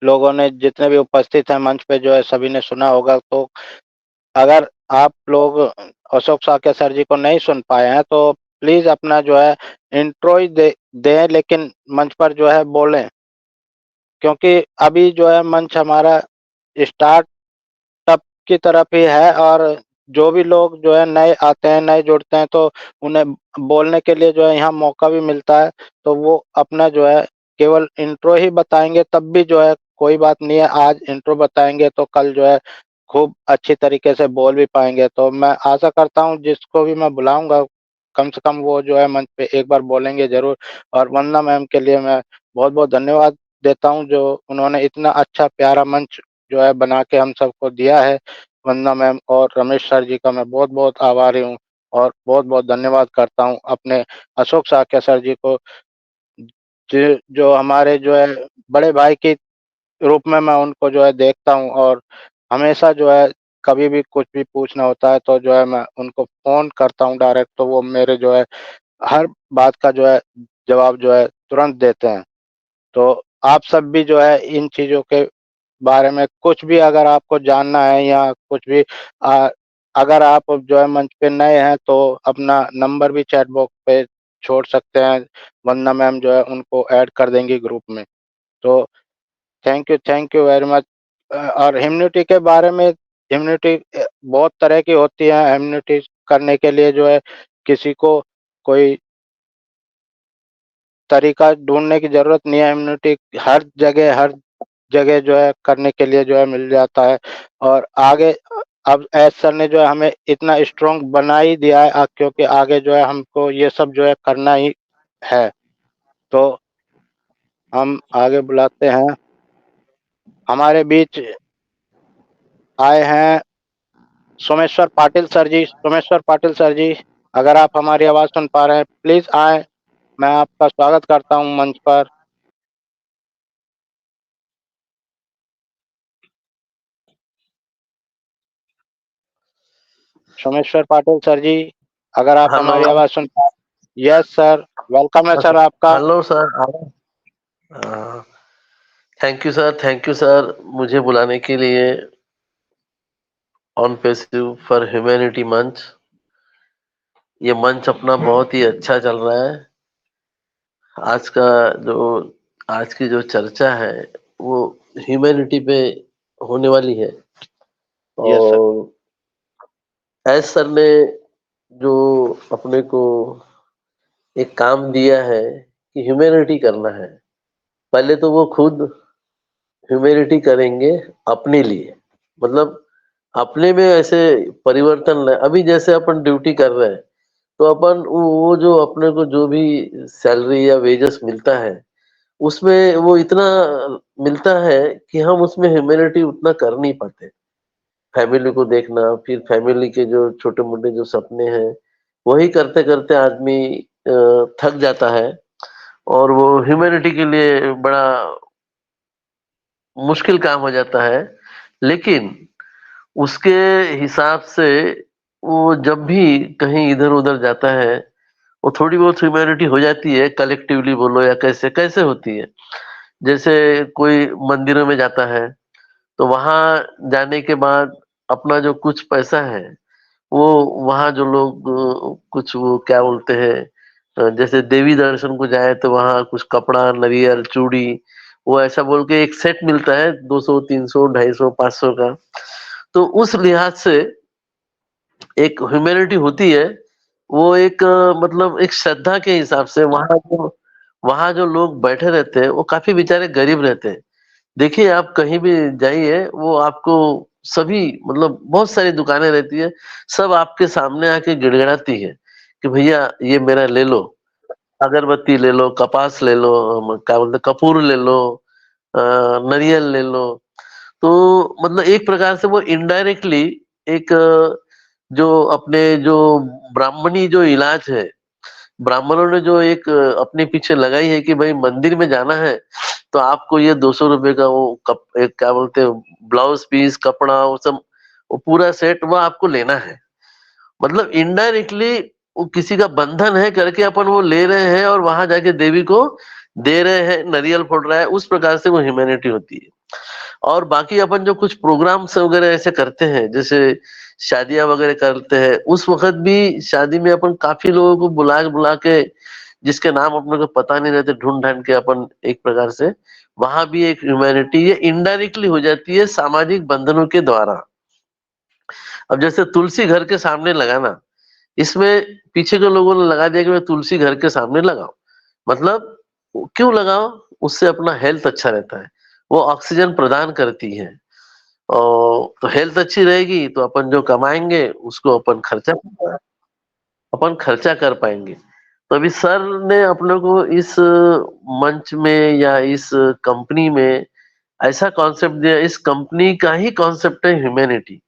लोगों ने जितने भी उपस्थित हैं मंच पे जो है सभी ने सुना होगा। तो अगर आप लोग अशोक साके सर जी को नहीं सुन पाए हैं तो प्लीज़ अपना जो है इंट्रो ही दे दें लेकिन मंच पर जो है बोलें। क्योंकि अभी जो है मंच हमारा स्टार्टअप की तरफ ही है और जो भी लोग जो है नए आते हैं, नए जुड़ते हैं तो उन्हें बोलने के लिए जो है यहाँ मौका भी मिलता है। तो वो अपना जो है केवल इंट्रो ही बताएँगे तब भी जो है कोई बात नहीं है, आज इंट्रो बताएँगे तो कल जो है खूब अच्छी तरीके से बोल भी पाएँगे। तो मैं आशा करता हूँ जिसको भी मैं बुलाऊँगा, कम से कम वो जो है मंच पे एक बार बोलेंगे ज़रूर और वंदना मैम के लिए मैं बहुत-बहुत धन्यवाद देता हूँ, जो उन्होंने इतना अच्छा प्यारा मंच जो है बना के हम सबको दिया है। वंदना मैम और रमेश सर जी का मैं बहुत-बहुत आभारी हूँ और बहुत-बहुत धन्यवाद करता हूँ अपने अशोक साक्य सर जी को जो हमारे जो है बड़े भाई के रूप में मैं उनको जो है देखता हूँ और हमेशा जो है कभी भी कुछ भी पूछना होता है तो जो है मैं उनको फ़ोन करता हूँ डायरेक्ट, तो वो मेरे जो है हर बात का जो है जवाब जो है तुरंत देते हैं। तो आप सब भी जो है इन चीज़ों के बारे में कुछ भी अगर आपको जानना है या कुछ भी अगर आप जो है मंच पे नए हैं तो अपना नंबर भी चैट बॉक्स पे छोड़ सकते हैं। वंदना मैम जो है उनको ऐड कर देंगी ग्रुप में। तो थैंक यू वेरी मच। और इम्यूनिटी के बारे में, इम्यूनिटी बहुत तरह की होती है। इम्यूनिटी करने के लिए जो है किसी को कोई तरीका ढूँढने की ज़रूरत नहीं है। इम्यूनिटी हर जगह जो है करने के लिए जो है मिल जाता है। और आगे अब एस सर ने जो है हमें इतना स्ट्रॉन्ग बना ही दिया है, क्योंकि आगे जो है हमको ये सब जो है करना ही है। तो हम आगे बुलाते हैं, हमारे बीच आए हैं सोमेश्वर पाटिल सर जी। सोमेश्वर पाटिल सर जी, अगर आप हमारी आवाज़ सुन पा रहे हैं, प्लीज़ आएँ। मैं आपका स्वागत करता हूँ मंच पर। सोमेश्वर पाटिल सर जी, अगर आप हेलो हमारी आवाज़ सुन पा। यस सर, वेलकम है सर आपका। Hello sir. Thank you sir मुझे बुलाने के लिए ऑन पैसिव फॉर ह्यूमैनिटी मंच। ये मंच अपना बहुत ही अच्छा चल रहा है। आज का जो आज की जो चर्चा है वो ह्यूमैनिटी पे होने वाली है। Yes sir. और एस सर ने जो अपने को एक काम दिया है कि ह्यूमैनिटी करना है, पहले तो वो खुद ह्यूमैनिटी करेंगे अपने लिए। मतलब अपने में ऐसे परिवर्तन लाए। अभी जैसे अपन ड्यूटी कर रहे हैं तो अपन वो जो अपने को जो भी सैलरी या वेजेस मिलता है उसमें वो इतना मिलता है कि हम उसमें ह्यूमैनिटी उतना कर नहीं पाते। फैमिली को देखना, फिर फैमिली के जो छोटे मोटे जो सपने हैं वही करते करते आदमी थक जाता है और वो ह्यूमैनिटी के लिए बड़ा मुश्किल काम हो जाता है। लेकिन उसके हिसाब से वो जब भी कहीं इधर-उधर जाता है, वो थोड़ी बहुत ह्यूमैनिटी हो जाती है, कलेक्टिवली बोलो या कैसे कैसे होती है। जैसे कोई मंदिरों में जाता है, तो वहाँ जाने के बाद अपना जो कुछ पैसा है, वो वहाँ जो लोग कुछ वो क्या बोलते हैं, जैसे देवी दर्शन को जाए तो वहाँ कुछ कपड़ा, नारियल, चूड़ी, वो ऐसा बोल के एक सेट मिलता है 200, 300, 250, 500 का। तो उस लिहाज से एक ह्यूमैनिटी होती है। वो एक मतलब एक श्रद्धा के हिसाब से वहाँ जो लोग बैठे रहते हैं वो काफ़ी बेचारे गरीब रहते हैं। देखिए आप कहीं भी जाइए वो आपको सभी मतलब बहुत सारी दुकानें रहती है, सब आपके सामने आके गिड़गिड़ाती है कि भैया ये मेरा ले लो, अगरबत्ती ले लो, कपास ले लो, क्या बोलते हैं कपूर ले लो, नारियल ले लो। तो मतलब एक प्रकार से वो इनडायरेक्टली एक जो अपने जो ब्राह्मणी जो इलाज है, ब्राह्मणों ने जो एक अपने पीछे लगाई है कि भाई मंदिर में जाना है तो आपको ये 200 रुपए का वो एक क्या बोलते हैं ब्लाउज पीस कपड़ा वो सब वो पूरा सेट वो आपको लेना है। मतलब इनडायरेक्टली वो किसी का बंधन है करके अपन वो ले रहे हैं और वहां जाके देवी को दे रहे हैं, नारियल फोड़ रहा है, उस प्रकार से वो ह्यूमैनिटी होती है। और बाकी अपन जो कुछ प्रोग्राम्स वगैरह ऐसे करते हैं, जैसे शादियां वगैरह करते हैं, उस वक्त भी शादी में अपन काफी लोगों को बुला बुला के जिसके नाम अपने को पता नहीं रहते ढूंढ ढांड के अपन एक प्रकार से वहां भी एक ह्यूमैनिटी ये इनडायरेक्टली हो जाती है सामाजिक बंधनों के द्वारा। अब जैसे तुलसी घर के सामने लगाना, इसमें पीछे के लोगों ने लगा दिया कि मैं तुलसी घर के सामने लगाऊं। मतलब क्यों लगाओ? उससे अपना हेल्थ अच्छा रहता है, वो ऑक्सीजन प्रदान करती है और तो हेल्थ अच्छी रहेगी तो अपन जो कमाएंगे उसको अपन खर्चा कर पाएंगे। तो अभी सर ने अपने को इस मंच में या इस कंपनी में ऐसा कॉन्सेप्ट दिया, इस कंपनी का ही कॉन्सेप्ट है ह्यूमैनिटी।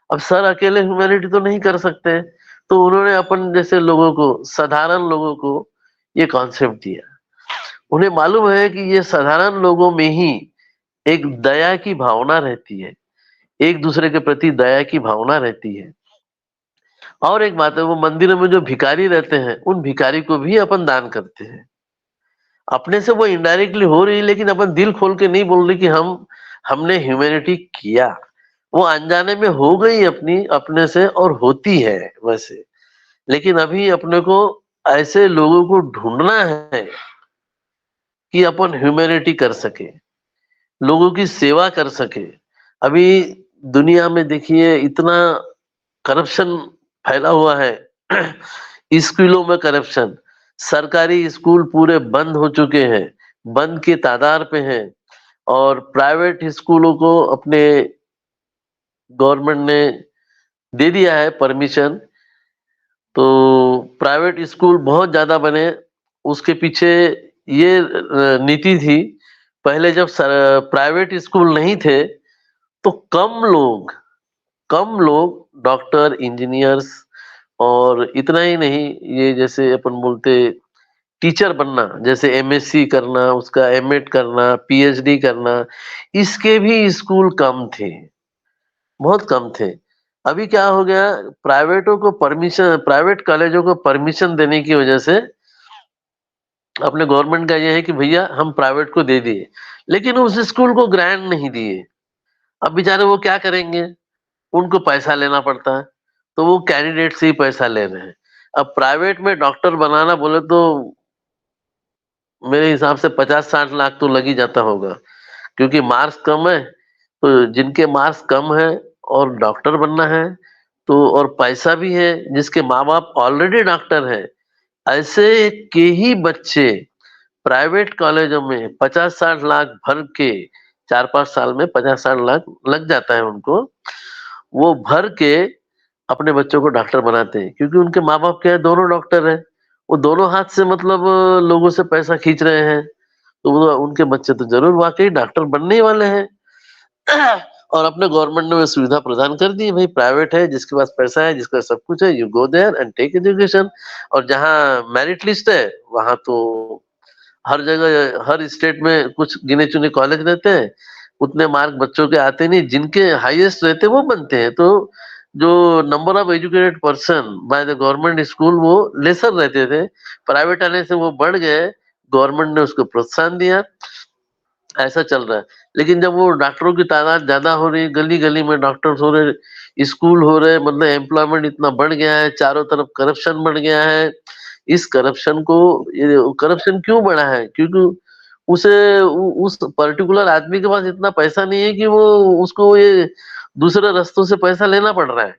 अब सर अकेले ह्यूमैनिटी तो नहीं कर सकते, तो उन्होंने अपन जैसे लोगों को, साधारण लोगों को ये कॉन्सेप्ट दिया। उन्हें मालूम है कि ये साधारण लोगों में ही एक दया की भावना रहती है एक दूसरे के प्रति दया की भावना रहती है। और एक बात है, वो मंदिरों में जो भिखारी रहते हैं उन भिखारी को भी अपन दान करते हैं। अपने से वो इनडायरेक्टली हो रही है, लेकिन अपन दिल खोल के नहीं बोल रहे कि हमने ह्यूमैनिटी किया। वो अनजाने में हो गई अपने से और होती है वैसे। लेकिन अभी अपने को ऐसे लोगों को ढूंढना है कि अपन ह्यूमैनिटी कर सके, लोगों की सेवा कर सके। अभी दुनिया में देखिए इतना करप्शन फैला हुआ है। स्कूलों में करप्शन, सरकारी स्कूल पूरे बंद हो चुके हैं, बंद के तादार पे हैं, और प्राइवेट स्कूलों को अपने गवर्नमेंट ने दे दिया है परमिशन। तो प्राइवेट स्कूल बहुत ज्यादा बने, उसके पीछे ये नीति थी। पहले जब प्राइवेट स्कूल नहीं थे तो कम लोग डॉक्टर, इंजीनियर्स, और इतना ही नहीं, ये जैसे अपन बोलते टीचर बनना, जैसे एमएससी करना, उसका एमएड करना, पीएचडी करना, इसके भी स्कूल कम थे, बहुत कम थे। अभी क्या हो गया, प्राइवेट कॉलेजों को परमिशन देने की वजह से अपने गवर्नमेंट का ये है कि भैया हम प्राइवेट को दे दिए, लेकिन उस स्कूल को ग्रांट नहीं दिए। अब बेचारे वो क्या करेंगे, उनको पैसा लेना पड़ता है, तो वो कैंडिडेट से ही पैसा ले रहे हैं। अब प्राइवेट में डॉक्टर बनाना बोले तो मेरे हिसाब से 50-60 लाख तो लग ही जाता होगा, क्योंकि मार्क्स कम है। तो जिनके मार्क्स कम है और डॉक्टर बनना है, तो और पैसा भी है, जिसके माँ बाप ऑलरेडी डॉक्टर है, ऐसे के ही बच्चे प्राइवेट कॉलेजों में 50-60 लाख भर के, 4-5 साल में 50-60 लाख लग जाता है उनको, वो भर के अपने बच्चों को डॉक्टर बनाते हैं, क्योंकि उनके माँ बाप क्या है, दोनों डॉक्टर है। वो दोनों हाथ से मतलब लोगों से पैसा खींच रहे हैं, तो वो उनके बच्चे तो जरूर वाकई डॉक्टर बनने ही वाले हैं। और अपने गवर्नमेंट ने वो सुविधा प्रदान कर दी, भाई प्राइवेट है, जिसके पास पैसा है, जिसका सब कुछ है, you go there and take education. और जहाँ मेरिट लिस्ट है वहां तो हर जगह, हर स्टेट में कुछ गिने चुने कॉलेज रहते हैं, उतने मार्क बच्चों के आते नहीं, जिनके हाईएस्ट रहते हैं वो बनते हैं। तो जो number of educated person by the government school वो लेसर रहते थे, प्राइवेट आने से वो बढ़ गए, गवर्नमेंट ने उसको प्रोत्साहन दिया, ऐसा चल रहा है। लेकिन जब वो डॉक्टरों की तादाद ज्यादा हो रही, गली गली में डॉक्टर्स हो रहे, स्कूल हो रहे, मतलब एम्प्लॉयमेंट इतना बढ़ गया है, चारों तरफ करप्शन बढ़ गया है। इस करप्शन को, ये करप्शन क्यों बढ़ा है, क्योंकि उस पर्टिकुलर आदमी के पास इतना पैसा नहीं है कि वो उसको ये दूसरे रास्तों से पैसा लेना पड़ रहा है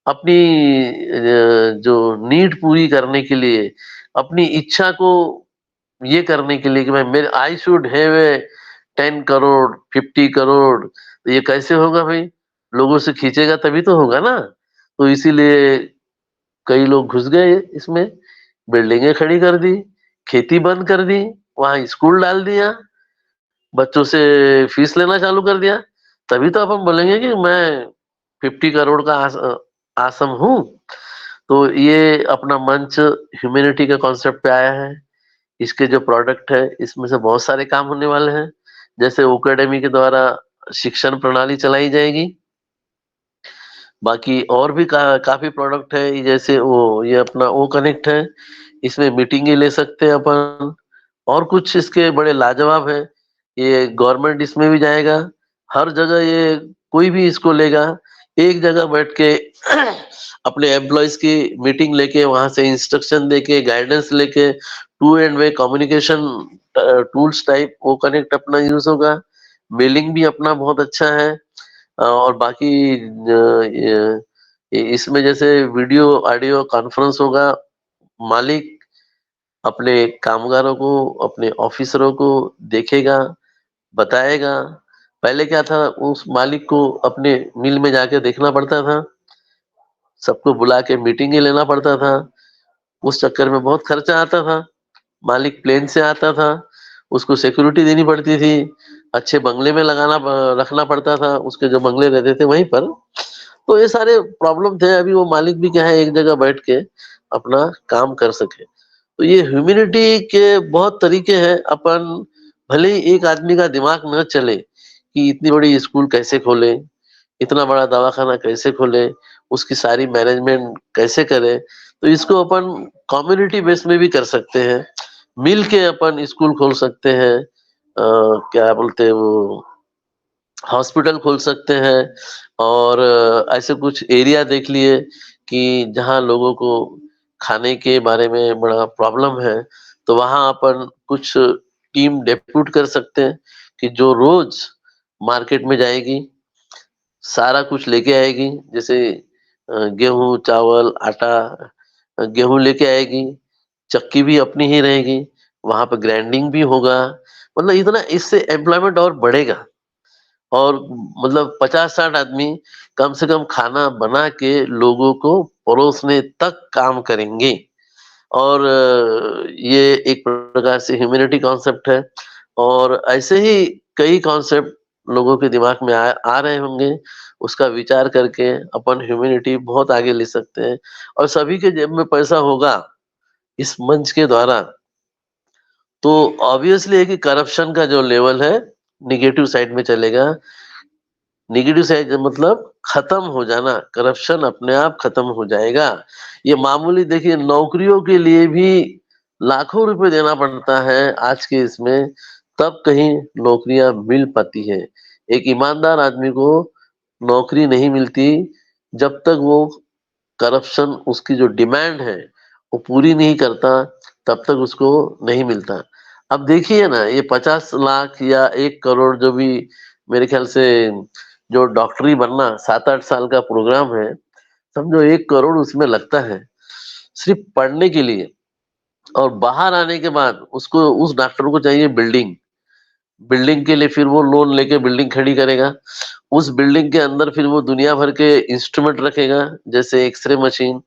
अपनी जो नीड पूरी करने के लिए, अपनी इच्छा को ये करने के लिए कि मैं मेरे I should have a 10 crore, 50 crore. तो ये कैसे होगा भाई, लोगों से खींचेगा तभी तो होगा ना। तो इसीलिए कई लोग घुस गए इसमें, बिल्डिंगें खड़ी कर दी, खेती बंद कर दी, वहां स्कूल डाल दिया, बच्चों से फीस लेना चालू कर दिया। तभी तो अपन बोलेंगे कि मैं 50 करोड़ का आसम हूँ। तो ये अपना मंच ह्यूमैनिटी के कॉन्सेप्ट पे आया है। इसके जो प्रोडक्ट है, इसमें से बहुत सारे काम होने वाले हैं। जैसे एकेडमी के द्वारा शिक्षण प्रणाली चलाई जाएगी, बाकी और भी काफी प्रोडक्ट है, जैसे वो ये अपना ओ कनेक्ट है, इसमें मीटिंगें ले सकते हैं अपन। और कुछ इसके बड़े लाजवाब है, ये गवर्नमेंट इसमें भी जाएगा, हर जगह ये कोई भी इसको लेगा, एक जगह बैठ के अपने एम्प्लॉयज की मीटिंग लेके, वहां से इंस्ट्रक्शन देके, गाइडेंस लेके, two and way communication tools type वो कनेक्ट अपना यूज होगा। मेलिंग भी अपना बहुत अच्छा है। और बाकी इसमें जैसे वीडियो ऑडियो कॉन्फ्रेंस होगा, मालिक अपने कामगारों को, अपने ऑफिसरों को देखेगा, बताएगा। पहले क्या था, उस मालिक को अपने मिल में जाके देखना पड़ता था, सबको बुला के मीटिंग लेना पड़ता था, उस चक्कर में बहुत खर्चा आता था। मालिक प्लेन से आता था, उसको सिक्योरिटी देनी पड़ती थी, अच्छे बंगले में रखना पड़ता था, उसके जो बंगले रहते थे वहीं पर। तो ये सारे प्रॉब्लम थे। अभी वो मालिक भी क्या है, एक जगह बैठ के अपना काम कर सके। तो ये ह्यूमैनिटी के बहुत तरीके हैं। अपन भले ही एक आदमी का दिमाग न चले कि इतनी बड़ी स्कूल कैसे खोले, इतना बड़ा दवाखाना कैसे खोले, उसकी सारी मैनेजमेंट कैसे करे। तो इसको अपन कम्युनिटी बेस में भी कर सकते हैं, मिल के अपन स्कूल खोल सकते हैं, क्या बोलते हैं वो, हॉस्पिटल खोल सकते हैं। और ऐसे कुछ एरिया देख लिए कि जहाँ लोगों को खाने के बारे में बड़ा प्रॉब्लम है, तो वहाँ अपन कुछ टीम डेप्यूट कर सकते हैं कि जो रोज मार्केट में जाएगी, सारा कुछ लेके आएगी, जैसे गेहूँ, चावल, आटा, गेहूँ लेके आएगी, चक्की भी अपनी ही रहेगी, वहाँ पे ग्राइंडिंग भी होगा, मतलब इतना इससे एम्प्लॉयमेंट और बढ़ेगा। और मतलब 50-60 आदमी कम से कम खाना बना के लोगों को परोसने तक काम करेंगे। और ये एक प्रकार से ह्यूमैनिटी कॉन्सेप्ट है। और ऐसे ही कई कॉन्सेप्ट लोगों के दिमाग में आ रहे होंगे, उसका विचार करके अपन ह्यूमैनिटी बहुत आगे ले सकते हैं। और सभी के जेब में पैसा होगा इस मंच के द्वारा, तो ऑब्वियसली है कि करप्शन का जो लेवल है नेगेटिव साइड में चलेगा। नेगेटिव साइड मतलब खत्म हो जाना, करप्शन अपने आप खत्म हो जाएगा। ये मामूली देखिए, नौकरियों के लिए भी लाखों रुपए देना पड़ता है आज के इसमें, तब कहीं नौकरियां मिल पाती है। एक ईमानदार आदमी को नौकरी नहीं मिलती जब तक वो करप्शन, उसकी जो डिमांड है वो पूरी नहीं करता, तब तक उसको नहीं मिलता। अब देखिए ना, ये 50 लाख या 1 करोड़ जो भी, मेरे ख्याल से जो डॉक्टरी बनना 7-8 साल का प्रोग्राम है, समझो 1 करोड़ उसमें लगता है सिर्फ पढ़ने के लिए। और बाहर आने के बाद उसको, उस डॉक्टर को चाहिए बिल्डिंग, बिल्डिंग के लिए फिर वो लोन लेके बिल्डिंग खड़ी करेगा। उस बिल्डिंग के अंदर फिर वो दुनिया भर के इंस्ट्रूमेंट रखेगा, जैसे एक्सरे मशीन,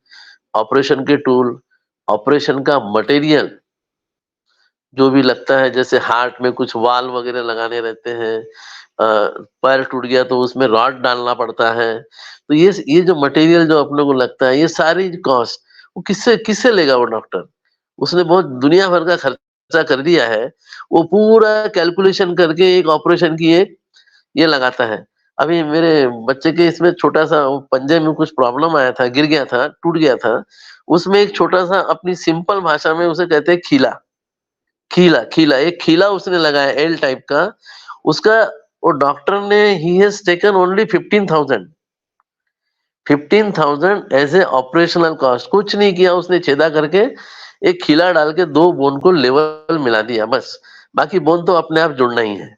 ऑपरेशन के टूल, ऑपरेशन का मटेरियल जो भी लगता है, जैसे हार्ट में कुछ वाल्व वगैरह लगाने रहते हैं, पैर टूट गया तो उसमें रॉड डालना पड़ता है। तो ये जो मटेरियल जो अपने को लगता है, ये सारी कॉस्ट वो किससे किससे लेगा वो डॉक्टर? उसने बहुत दुनिया भर का खर्चा कर दिया है, वो पूरा कैलकुलेशन करके एक ऑपरेशन की एक ये लगाता है। अभी मेरे बच्चे के इसमें छोटा-सा वो पंजे में कुछ प्रॉब्लम आया था, गिर गया था, टूट गया था। उसमें एक छोटा-सा अपनी सिंपल भाषा में उसे कहते हैं खीला। खीला खीला एक खीला उसने लगाया एल टाइप का। उसका वो डॉक्टर ने he has taken only 15,000 15,000 as a operational cost. कुछ नहीं किया उसने, छेदा करके एक खीला डाल के 2 बोन को लेवल मिला दिया बस। बाकी बोन तो अपने आप जुड़ना ही है।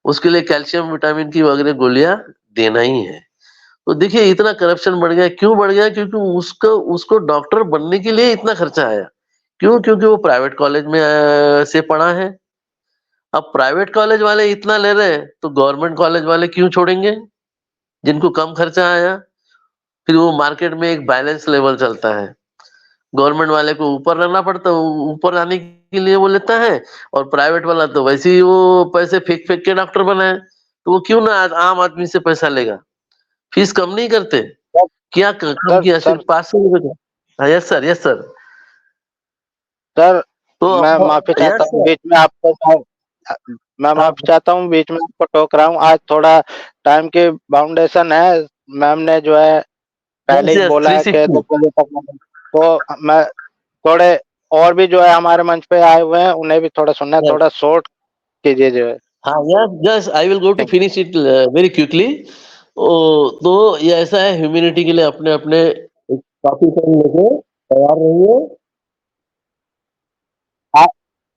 उसके लिए कैल्शियम, विटामिन की वगैरह गोलियाँ देना ही है। तो देखिए इतना करप्शन बढ़ गया, क्यों बढ़ गया? क्योंकि उसको उसको डॉक्टर बनने के लिए इतना खर्चा आया। क्यों? क्योंकि वो प्राइवेट कॉलेज में से पढ़ा है। अब प्राइवेट कॉलेज वाले इतना ले रहे हैं, तो गवर्नमेंट कॉलेज वाले क्यों छोड़ेंगे? जिनको कम खर्चा आया, फिर वो मार्केट में एक बैलेंस लेवल चलता है। गवर्नमेंट वाले को ऊपर रहना पड़ता है, ऊपर आने के लिए वो लेता है, और प्राइवेट वाला तो वैसे ही वो पैसे फेंक-फेंक के डॉक्टर बना है, तो वो क्यों ना आम आदमी से पैसा लेगा? फीस कम नहीं करते? सर क्या कम सर किया? सर सिर्फ 500 रुपए का। हाँ, yes sir, yes sir. Sir तो मैं माफ़ी चाहता यस हूँ सर, बीच में आपको मैं आप माफ़ी चाहता हूँ बीच में आपको टोक रहा हूँ। आज थोड़ा टाइम की बाउंडेशन है। मैम ने जो है पहले यस ही यस बोला है कि 10 360। बजे तक तो मैं थोड़े और भी जो है हमारे मंच पे आए हुए हैं, उन्हें भी थोड़ा सुनना है, यस, थोड़ा शॉर्ट कीजिए जो है। हाँ, yes yes, I will go to thank finish it very quickly. तो ये ऐसा है, ह्यूमैनिटी के लिए अपने-अपने एक कॉपी पेन लेके तैयार रहिए। आ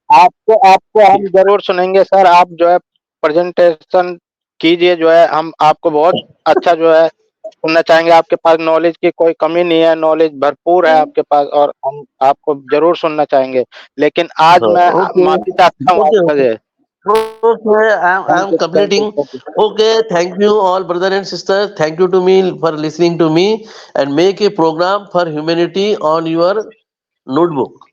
आपको आपको हम ज़रूर सुनेंगे सर। आप जो है प्रेज़ेंटेशन कीजिए, जो है हम आपको बहुत अच्छा जो है सुनना चाहेंगे। आपके पास नॉलेज की कोई कमी नहीं है, नॉलेज भरपूर है आपके पास और हम आपको ज़रूर सुनना चाहेंगे। लेकिन आज हाँ, मैं ओके, माफ़ी चाहता हूँ ओके, आपका ओके, जो है। Okay, I am thank you, completing. Thank you. Okay, thank you all brother and sister. Thank you to me for listening to me, and make a program for humanity on your notebook,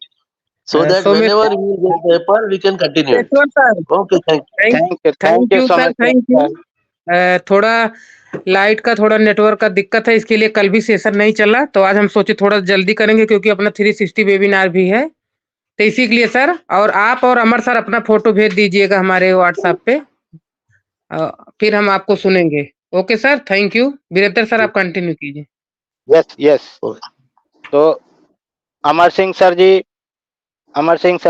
so that Saumya whenever you get paper, we can continue it. Peshawar sir, Okay, thank you. Thank thank thank you you so sir, much thank you. Sir. थोड़ा light का, थोड़ा network का दिक्कत है, इसके लिए कल भी सेशन नहीं चला, तो आज हम सोचे थोड़ा जल्दी करेंगे क्योंकि अपना 360 वेबिनार भी है, तो इसी के लिए सर। और आप और अमर सर अपना फोटो भेज दीजिएगा हमारे व्हाट्सएप पे, फिर हम आपको सुनेंगे। Okay sir, thank you. Virendra sir आप कंटिन्यू कीजिए। Yes yes. तो अमर सिंह सर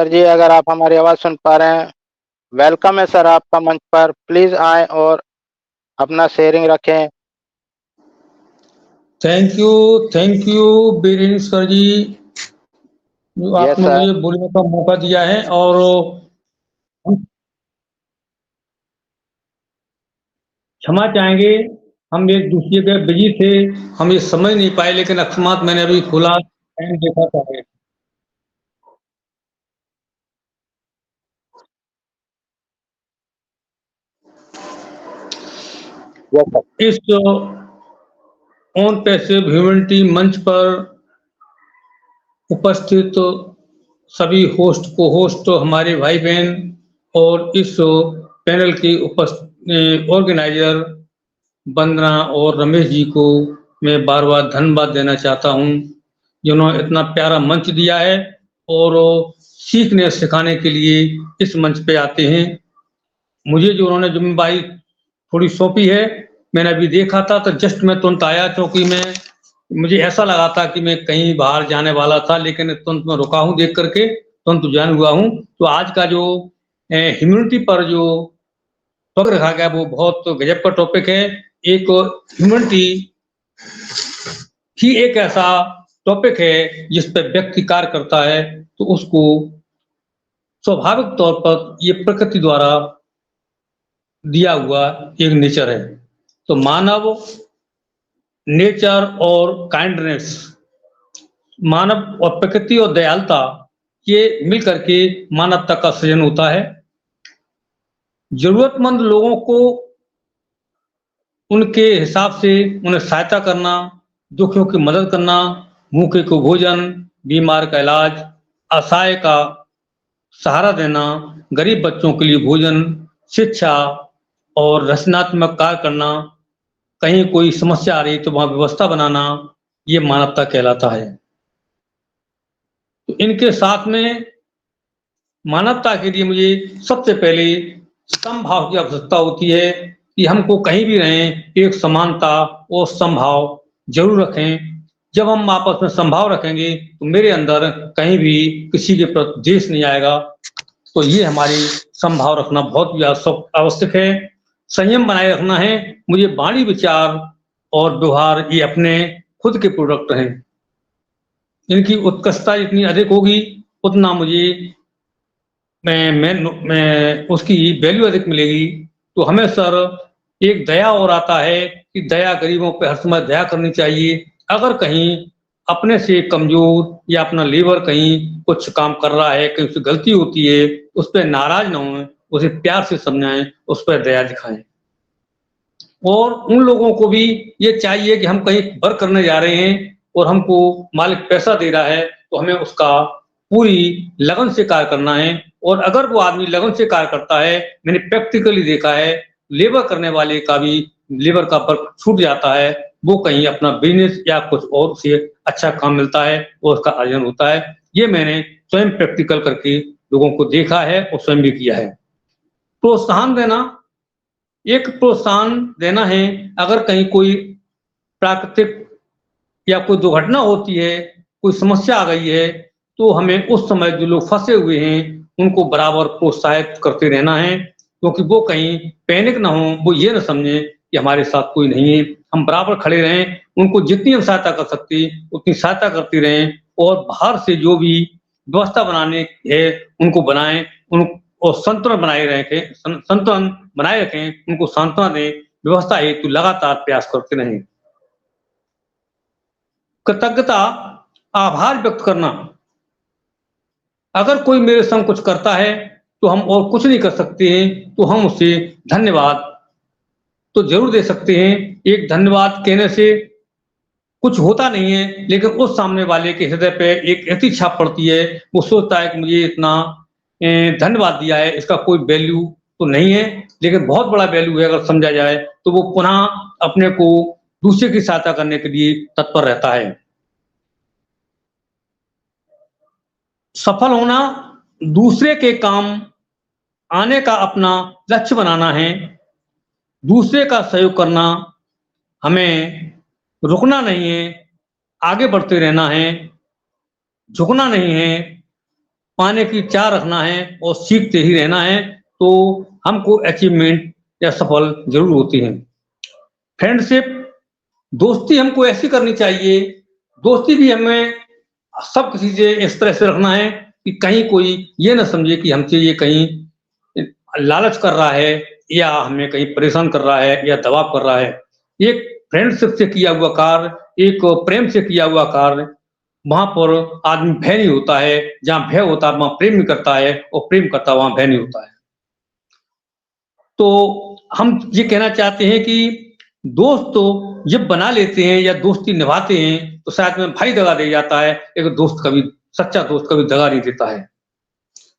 जी, अगर आप हमारी आवाज सुन पा रहे हैं, वेलकम है सर आपका मंच पर। प्लीज आए और अपना शेयरिंग रखें। थैंक यू बीरेंद्र सर जी, जो यस आपने सर। मुझे बोलने का मौका दिया है। और क्षमा चाहेंगे, हम एक दूसरे के बिजी थे, हम ये समझ नहीं पाए, लेकिन अकस्मात मैंने अभी खोला, टाइम देखा था। Yes sir. इस ऑन पैसिव ह्यूमैनिटी मंच पर उपस्थित सभी होस्ट को होस्ट, हमारे भाई बहन, और इस पैनल के ऑर्गेनाइजर वंदना और रमेश जी को मैं बार बार धन्यवाद देना चाहता हूं, जिन्होंने इतना प्यारा मंच दिया है और सीखने सिखाने के लिए इस मंच पे आते हैं। मुझे जो उन्होंने जिम्मेदारी थोड़ी सौंपी है, मैंने अभी देखा था तो जस्ट मैं तुरंत आया, क्योंकि मुझे ऐसा लगा था कि मैं कहीं बाहर जाने वाला था, लेकिन तुरंत मैं रुका हूं देख करके, तुरंत ज्वाइन हुआ हूं। तो आज का जो ह्यूमैनिटी पर जो टॉपिक रखा गया वो बहुत गजब का टॉपिक है। एक ह्यूमैनिटी ही एक ऐसा टॉपिक है जिस पर व्यक्ति कार्य करता है, तो उसको स्वाभाविक तौर पर ये प्रकृति द्वारा दिया हुआ एक नेचर है। तो मानव, नेचर और काइंडनेस, मानव और प्रकृति और दयालुता, ये मिलकर के मानवता का सृजन होता है। जरूरतमंद लोगों को उनके हिसाब से उन्हें सहायता करना, दुखियों की मदद करना, भूखे को भोजन, बीमार का इलाज, असहाय का सहारा देना, गरीब बच्चों के लिए भोजन, शिक्षा और रचनात्मक कार्य करना, कहीं कोई समस्या आ रही तो वहां व्यवस्था बनाना, ये मानवता कहलाता है। तो इनके साथ में मानवता के लिए मुझे सबसे पहले समभाव की आवश्यकता होती है, कि हमको कहीं भी रहें एक समानता और समभाव जरूर रखें। जब हम आपस में समभाव रखेंगे तो मेरे अंदर कहीं भी किसी के प्रति द्वेष नहीं आएगा। तो ये हमारी समभाव रखना बहुत ही आवश्यक है। संयम बनाए रखना है। मुझे वाणी, विचार और व्यवहार ये अपने खुद के प्रोडक्ट हैं। इनकी उत्कृष्टता जितनी अधिक होगी उतना मुझे मैं उसकी वैल्यू अधिक मिलेगी। तो हमें सर एक दया और आता है कि दया, गरीबों पे हर समय दया करनी चाहिए। अगर कहीं अपने से कमजोर या अपना लीवर कहीं कुछ काम कर रहा है, कहीं उससे गलती होती है, उस पर नाराज ना हो, उसे प्यार से समझाएं, उस पर दया दिखाएं। और उन लोगों को भी ये चाहिए कि हम कहीं वर्क करने जा रहे हैं और हमको मालिक पैसा दे रहा है, तो हमें उसका पूरी लगन से कार्य करना है। और अगर वो आदमी लगन से कार्य करता है, मैंने प्रैक्टिकली देखा है, लेबर करने वाले का भी लेबर का वर्क छूट जाता है, वो कहीं अपना बिजनेस या कुछ और से अच्छा काम मिलता है और उसका अर्जन होता है। ये मैंने स्वयं प्रैक्टिकल करके लोगों को देखा है और स्वयं भी किया है। प्रोत्साहन देना, एक प्रोत्साहन देना है। अगर कहीं कोई प्राकृतिक या कोई दुर्घटना होती है, कोई समस्या आ गई है, तो हमें उस समय जो लोग फंसे हुए हैं उनको बराबर प्रोत्साहित करते रहना है, क्योंकि वो कहीं पैनिक ना हो, वो ये ना समझे कि हमारे साथ कोई नहीं है। हम बराबर खड़े रहें, उनको जितनी हम सहायता कर सकते उतनी सहायता करते रहें। और बाहर से जो भी व्यवस्था बनाने है उनको बनाएं, उन और संतुलन बनाए रखें, संतुलन बनाए रखें, उनको सांत्वना दें, व्यवस्था हेतु लगातार प्रयास करते रहें। कृतज्ञता, आभार व्यक्त करना। अगर कोई मेरे संग कुछ करता है तो हम और कुछ नहीं कर सकते हैं, तो हम उसे धन्यवाद तो जरूर दे सकते हैं। एक धन्यवाद कहने से कुछ होता नहीं है, लेकिन उस सामने वाले के हृदय पे एक ऐसी छाप पड़ती है, वो सोचता है कि मुझे इतना धन्यवाद दिया है, इसका कोई वैल्यू तो नहीं है, लेकिन बहुत बड़ा वैल्यू है अगर समझा जाए, तो वो पुनः अपने को दूसरे की सहायता करने के लिए तत्पर रहता है। सफल होना, दूसरे के काम आने का अपना लक्ष्य बनाना है। दूसरे का सहयोग करना, हमें रुकना नहीं है, आगे बढ़ते रहना है, झुकना नहीं है, पाने की चाह रखना है और सीखते ही रहना है, तो हमको अचीवमेंट या सफल जरूर होती है। फ्रेंडशिप, दोस्ती हमको ऐसी करनी चाहिए, दोस्ती भी हमें सब किसी से इस तरह से रखना है कि कहीं कोई ये ना समझे कि हमसे ये कहीं लालच कर रहा है या हमें कहीं परेशान कर रहा है या दबाव कर रहा है। एक फ्रेंडशिप से किया हुआ कार्य, एक प्रेम से किया हुआ कार्य, वहां पर आदमी भय नहीं होता है, जहाँ भय होता है वहां प्रेम नहीं करता है और प्रेम करता है वहां भय नहीं होता है। तो हम ये कहना चाहते हैं कि दोस्त तो जब बना लेते हैं या दोस्ती निभाते हैं तो शायद में भाई दगा दे जाता है, एक दोस्त कभी, सच्चा दोस्त कभी दगा नहीं देता है।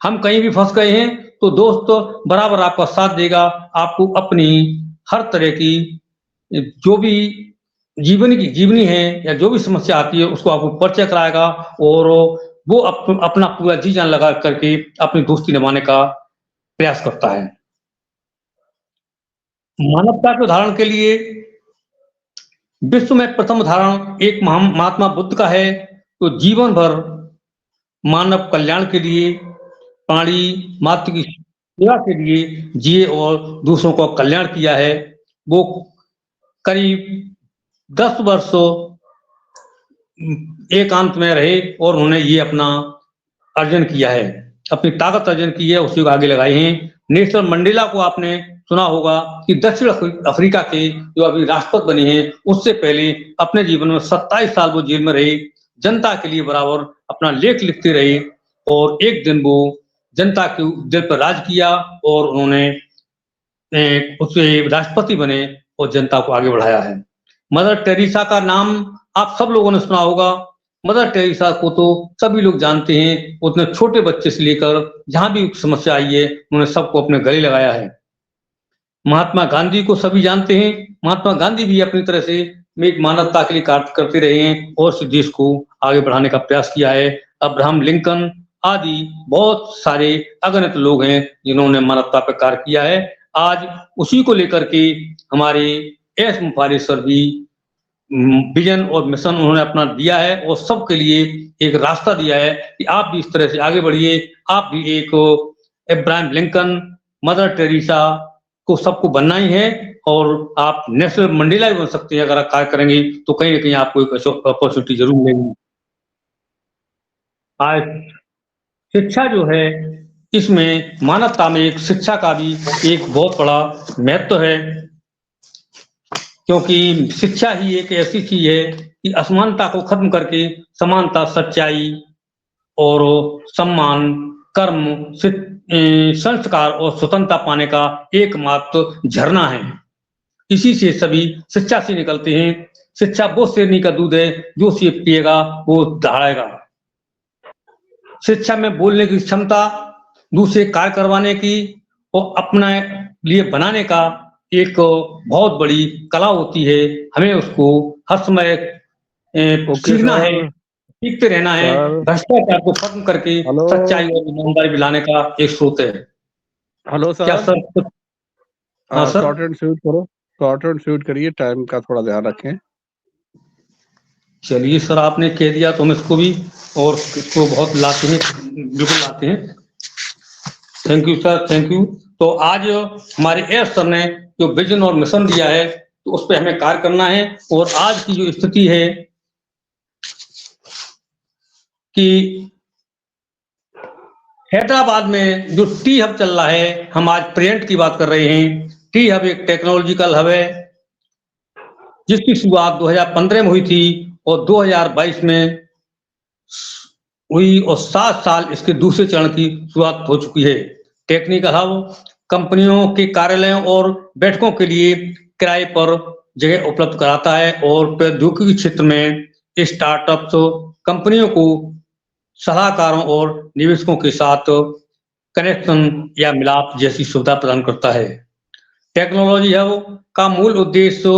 हम कहीं भी फंस गए हैं तो दोस्त तो बराबर आपका साथ देगा, आपको अपनी हर तरह की जो भी जीवनी है या जो भी समस्या आती है उसको आपको परिचय कराएगा और वो अपना पूरा जी जान लगा करके अपनी दोस्ती निभाने का प्रयास करता है। मानवता के उदाहरण के लिए विश्व में प्रथम उदाहरण एक महात्मा बुद्ध का है, तो जीवन भर मानव कल्याण के लिए, प्राणी मात्र की सेवा के लिए जिए और दूसरों का कल्याण किया है। वो करीब 10 वर्ष एकांत में रहे और उन्होंने ये अपना अर्जन किया है, अपनी ताकत अर्जन की है, उसी को आगे लगाए हैं। नेल्सन मंडेला को आपने सुना होगा कि दक्षिण अफ्रीका के जो अभी राष्ट्रपति बने हैं, उससे पहले अपने जीवन में 27 साल वो जेल में रहे, जनता के लिए बराबर अपना लेख लिखते रहे और एक दिन वो जनता के दिल पर राज किया और उन्होंने उससे राष्ट्रपति बने और जनता को आगे बढ़ाया है। मदर टेरेसा का नाम आप सब लोगों ने सुना होगा। मदर टेरेसा को तो सभी लोग जानते हैं, उतने छोटे बच्चे से लेकर जहां भी समस्या आई है उन्होंने सबको अपने गले लगाया है। महात्मा गांधी को सभी जानते हैं, महात्मा गांधी भी अपनी तरह से एक मानवता के लिए कार्य करते रहे हैं और इस देश को आगे बढ़ाने का प्रयास किया है। अब्राहम लिंकन आदि बहुत सारे अगणित लोग हैं जिन्होंने मानवता पर कार्य किया है। आज उसी को लेकर के हमारे एस मुफारिस सर भी विजन और मिशन उन्होंने अपना दिया है और सबके लिए एक रास्ता दिया है कि आप भी इस तरह से आगे बढ़िए, आप भी एक अब्राहम लिंकन, मदर टेरेसा को सबको बनना ही है और आप नेशनल मंडेला भी बन सकते हैं। अगर आप कार्य करेंगे तो कहीं ना कहीं आपको एक अपॉर्चुनिटी जरूर मिलेगी। आज शिक्षा जो है, इसमें मानवता में एक शिक्षा का भी एक बहुत बड़ा महत्व है, क्योंकि शिक्षा ही एक ऐसी चीज है कि असमानता को खत्म करके समानता, सच्चाई और सम्मान, कर्म, संस्कार और स्वतंत्रता पाने का एकमात्र झरना है। इसी से सभी शिक्षा से निकलते हैं। शिक्षा वो शेरनी का दूध है, जो उसे पिएगा वो दहाड़ेगा। शिक्षा में बोलने की क्षमता, दूसरे कार्य करवाने की और अपने लिए बनाने का एक बहुत बड़ी कला होती है। हमें उसको हर समय सीखना है, सीखते रहना है। भ्रष्टाचार को खत्म करके सच्चाई और ईमानदारी लाने का एक स्रोत है। हेलो सर, क्या सर? हाँ सर, शॉर्ट एंड स्वीट करो, शॉर्ट एंड स्वीट करिए, टाइम का थोड़ा ध्यान रखें। चलिए सर, आपने कह दिया तो हम इसको भी और इसको बहुत लाते हैं, बिल्कुल लाते हैं। Thank you sir, thank you. तो आज हमारे एस सर ने जो विजन और मिशन दिया है तो उस पर हमें कार्य करना है। और आज की जो स्थिति है कि हैदराबाद में जो टी हब चल रहा है, हम आज प्रेजेंट की बात कर रहे हैं। टी हब एक टेक्नोलॉजिकल हब है जिसकी शुरुआत 2015 में हुई थी और 2022 में हुई और 7 साल इसके दूसरे चरण की शुरुआत हो चुकी है। टेक्निकल हब कंपनियों के कार्यालयों और बैठकों के लिए किराए पर जगह उपलब्ध कराता है और प्रौद्योगिकी क्षेत्र में स्टार्टअप्स कंपनियों को सलाहकारों और निवेशकों के साथ कनेक्शन या मिलाप जैसी सुविधा प्रदान करता है। टेक्नोलॉजी हब का मूल उद्देश्य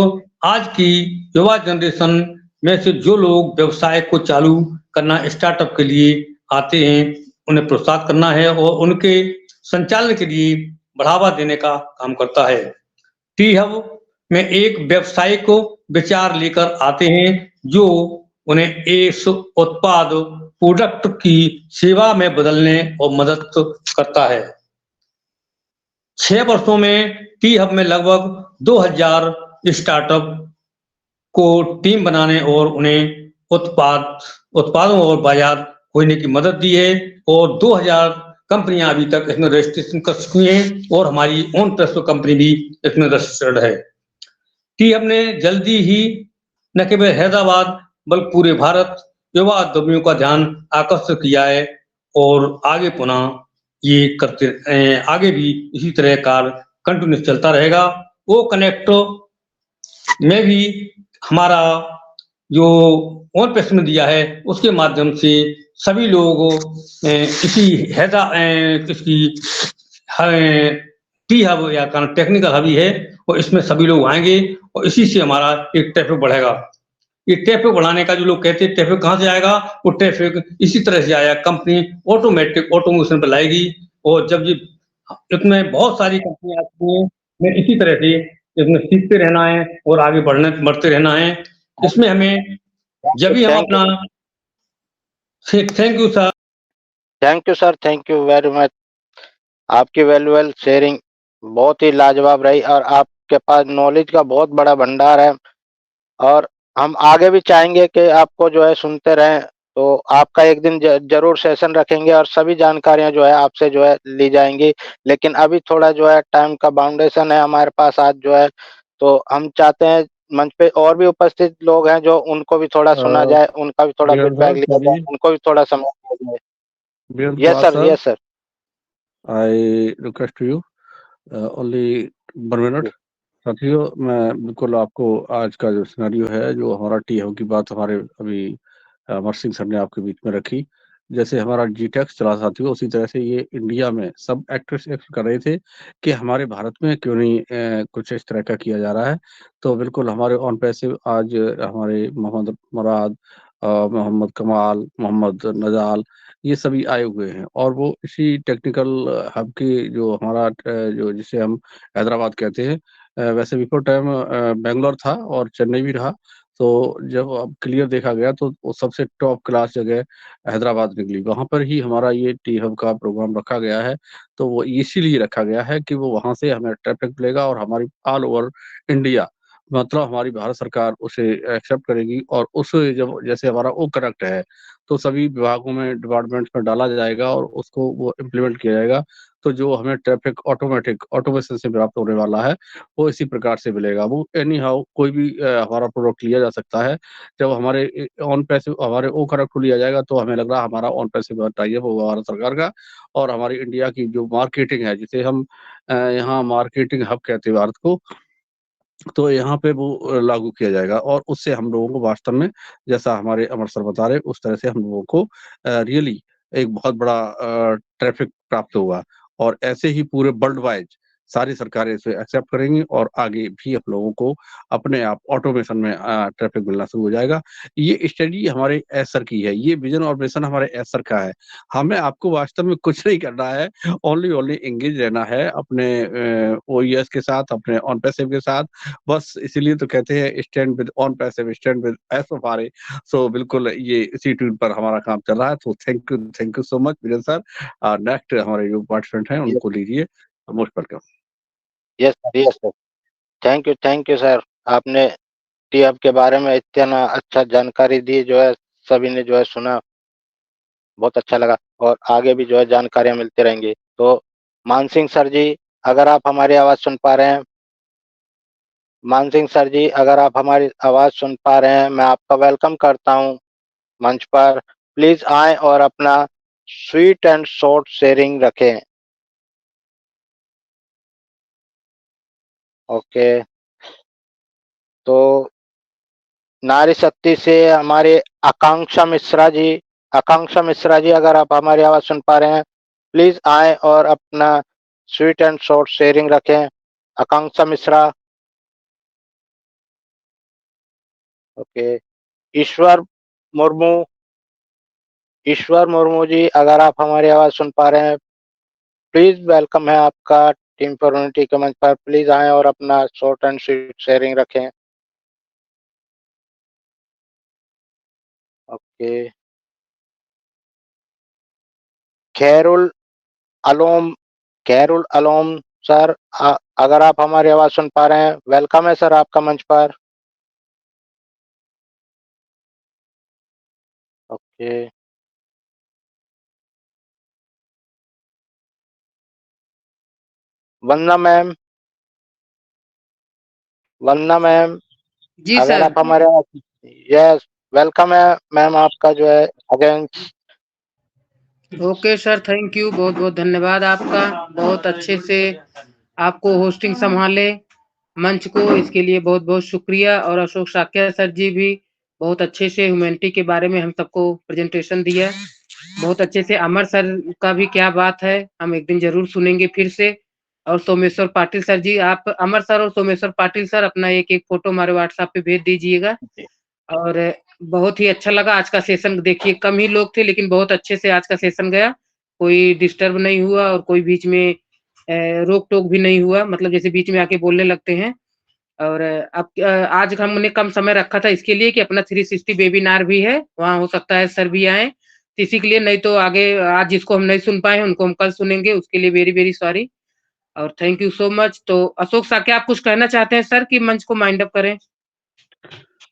आज की युवा जनरेशन में से जो लोग व्यवसाय को चालू करना, स्टार्टअप के लिए आते हैं, उन्हें प्रोत्साहित करना है और उनके संचालन के लिए बढ़ावा देने का काम करता है। टी हब में एक व्यावसायिक विचार लेकर आते हैं जो उन्हें इस उत्पाद प्रोडक्ट की सेवा में बदलने और मदद करता है। 6 वर्षों में टी हब में लगभग 2000 स्टार्टअप को टीम बनाने और उन्हें उत्पादों और बाजार खोजने की मदद दी है और 2000 कंपनियां अभी तक इसमें रजिस्ट्रेशन कर चुकी हैं और हमारी ओन प्रेस्टो कंपनी भी इसमें रजिस्टर्ड है। टी हब ने जल्दी ही न केवल हैदराबाद बल्कि पूरे भारत युवा उद्यमियों का ध्यान आकर्षित किया है और आगे पुनः ये करते आगे भी इसी तरह कार्य कंटिन्यूस चलता रहेगा। वो कनेक्ट में भी हमारा जो ओन प्रेस में दिया है उसके माध्यम से सभी लोग इसी इसकी टी हब या टेक्निकल हब ही है और इसमें सभी लोग आएंगे और इसी से हमारा एक ट्रैफिक बढ़ेगा। ये ट्रैफिक बढ़ाने का जो लोग कहते हैं ट्रैफिक कहाँ से आएगा, वो ट्रैफिक इसी तरह से आएगा, कंपनी ऑटोमेटिक ऑटोमेशन पर लाएगी और जब ये इसमें बहुत सारी कंपनियां आती हैं, मैं इसी तरह से इसमें सीखते रहना है और आगे बढ़ते रहना है। इसमें हमें जब भी हम अपना thank you sir. Thank you sir, thank you very much. आपकी वैल्यूएबल शेयरिंग बहुत ही लाजवाब रही और आपके पास नॉलेज का बहुत बड़ा भंडार है और हम आगे भी चाहेंगे कि आपको जो है सुनते रहें। तो आपका एक दिन जरूर सेशन रखेंगे और सभी जानकारियां जो है आपसे जो है ली जाएंगी। लेकिन अभी थोड़ा जो है टाइम का बाउंडेशन है हमारे पास आज जो है, तो हम चाहते हैं मंच पे और भी उपस्थित लोग हैं जो उनको भी थोड़ा सुना जाए, उनका भी थोड़ा फीडबैक लिया जाए, उनको भी थोड़ा समय दिया जाए। Yes sir, yes sir. I request to you only 1 minute। साथियों, मैं बिल्कुल आपको आज का जो सिनेरियो है, जो हमारा टी हब की बात हमारे अभी अमर सिंह सर ने आपके बीच में रखी, जैसे हमारा जीटेक्स चला साथियों, उसी तरह से ये इंडिया में सब एक्टर्स एक्ट कर रहे थे कि हमारे भारत में क्यों नहीं कुछ इस तरह का किया जा रहा है। तो बिल्कुल हमारे ऑन पैसे आज हमारे मोहम्मद मुराद, मोहम्मद कमाल, मोहम्मद नजाल, ये सभी आए हुए हैं और वो इसी टेक्निकल हब की जो हमारा जो जिसे हम हैदराबाद कहते हैं, वैसे बिफोर टाइम बेंगलोर था और चेन्नई भी रहा। तो जब अब क्लियर देखा गया तो वो सबसे टॉप क्लास जगह हैदराबाद निकली, वहां पर ही हमारा ये टी हब का प्रोग्राम रखा गया है। तो वो इसीलिए रखा गया है कि वो वहां से हमें ट्रैफिक मिलेगा और हमारी ऑल ओवर इंडिया, मतलब हमारी भारत सरकार उसे एक्सेप्ट करेगी और उसे जब जैसे हमारा ओ कनेक्ट है तो सभी विभागों में डिपार्टमेंट्स में डाला जाएगा और उसको वो इम्प्लीमेंट किया जाएगा। तो जो हमें ट्रैफिक ऑटोमेटिक ऑटोमेशन से प्राप्त होने वाला है वो इसी प्रकार से मिलेगा। वो एनी हाउ कोई भी हमारा प्रोडक्ट लिया जा सकता है। जब हमारे ऑन पैसे हमारे ओ कनेक्ट लिया जाएगा तो हमें लग रहा है हमारा ऑन पैसे टाइप होगा भारत सरकार का और हमारी इंडिया की जो मार्केटिंग है, जिसे हम यहाँ मार्केटिंग हब कहते हैं भारत को, तो यहाँ पे वो लागू किया जाएगा और उससे हम लोगों को वास्तव में, जैसा हमारे अमर सर बता रहे, उस तरह से हम लोगों को रियली एक बहुत बड़ा ट्रैफिक प्राप्त होगा और ऐसे ही पूरे वर्ल्ड वाइड सारी सरकारें इसे एक्सेप्ट करेंगी और आगे भी हम लोगों को अपने आप ऑटोमेशन में ट्रैफिक मिलना शुरू हो जाएगा। ये स्टडी हमारे एस सर की है, ये विजन और मिशन हमारे एस सर का है। हमें आपको वास्तव में कुछ नहीं करना है, ओनली एंगेज रहना है अपने ओईएस के साथ, अपने ऑन पैसिव के साथ। बस इसीलिए तो कहते हैं stand with on passive, stand with S of R A. So बिल्कुल ये इसी ट्यून पर हमारा काम चल रहा है। तो thank you so much vision sir. Next हमारे जो पार्टिसिपेंट हैं उनको लीजिए, most welcome. Yes sir, yes sir. Thank you sir. आपने टी हब के बारे में इतना अच्छा जानकारी दी, जो है सभी ने जो है सुना, बहुत अच्छा लगा और आगे भी जो है जानकारियां मिलती रहेंगी। तो मानसिंह सर जी, अगर आप हमारी आवाज सुन पा रहे हैं, मानसिंह सर जी अगर आप हमारी आवाज सुन पा रहे हैं, मैं आपका वेलकम करता हूं मंच पर। प्लीज आए और अपना स्वीट एंड शॉर्ट शेयरिंग रखें। ओके, तो नारी शक्ति से हमारे आकांक्षा मिश्रा जी अगर आप हमारी आवाज सुन पा रहे हैं, प्लीज आए और अपना स्वीट एंड शॉर्ट शेयरिंग रखें। आकांक्षा मिश्रा। ओके, ईश्वर मुर्मू जी अगर आप हमारी आवाज सुन पा रहे हैं, प्लीज वेलकम है आपका टीम फॉर यूनिटी के मंच पर प्लीज आए और अपना शॉर्ट एंड स्वीट शेयरिंग रखें। ओके, खैरुल अलोम, खैरुल अलोम सर, अगर आप हमारी आवाज सुन पा रहे हैं, वेलकम है सर आपका मंच पर। ओके, वंदना मैम, वंदना मैम, जी अगर सर। आप हमारे, यस, वेलकम है मैम आपका जो है again. Okay sir, thank you, बहुत बहुत धन्यवाद आपका, बहुत अच्छे से आपको होस्टिंग संभाले मंच को, इसके लिए बहुत बहुत शुक्रिया। और अशोक साक्या सर जी भी बहुत अच्छे से ह्यूमैनिटी के बारे में हम सबको प्रेजेंटेशन दिया, बहुत अच्छे से। अमर सर का भी क्या बात है, हम एक दिन जरूर सुनेंगे फिर से। और सोमेश्वर पाटिल सर जी, आप अमर सर और सोमेश्वर पाटिल सर अपना एक एक फोटो हमारे व्हाट्सएप पे भेज दीजिएगा। और बहुत ही अच्छा लगा आज का सेशन, देखिए कम ही लोग थे लेकिन बहुत अच्छे से आज का सेशन गया, कोई डिस्टर्ब नहीं हुआ और कोई बीच में रोक टोक भी नहीं हुआ, मतलब जैसे बीच में आके बोलने लगते हैं। और अब आज हमने कम समय रखा था इसके लिए कि अपना 360 वेबिनार भी है, वहाँ हो सकता है सर भी आए, तो इसी के लिए, नहीं तो आगे आज जिसको हम नहीं सुन पाए उनको हम कल सुनेंगे, उसके लिए वेरी वेरी सॉरी और थैंक यू सो मच। तो अशोक साक्या, आप कुछ कहना चाहते हैं सर कि मंच को माइंड अप करें?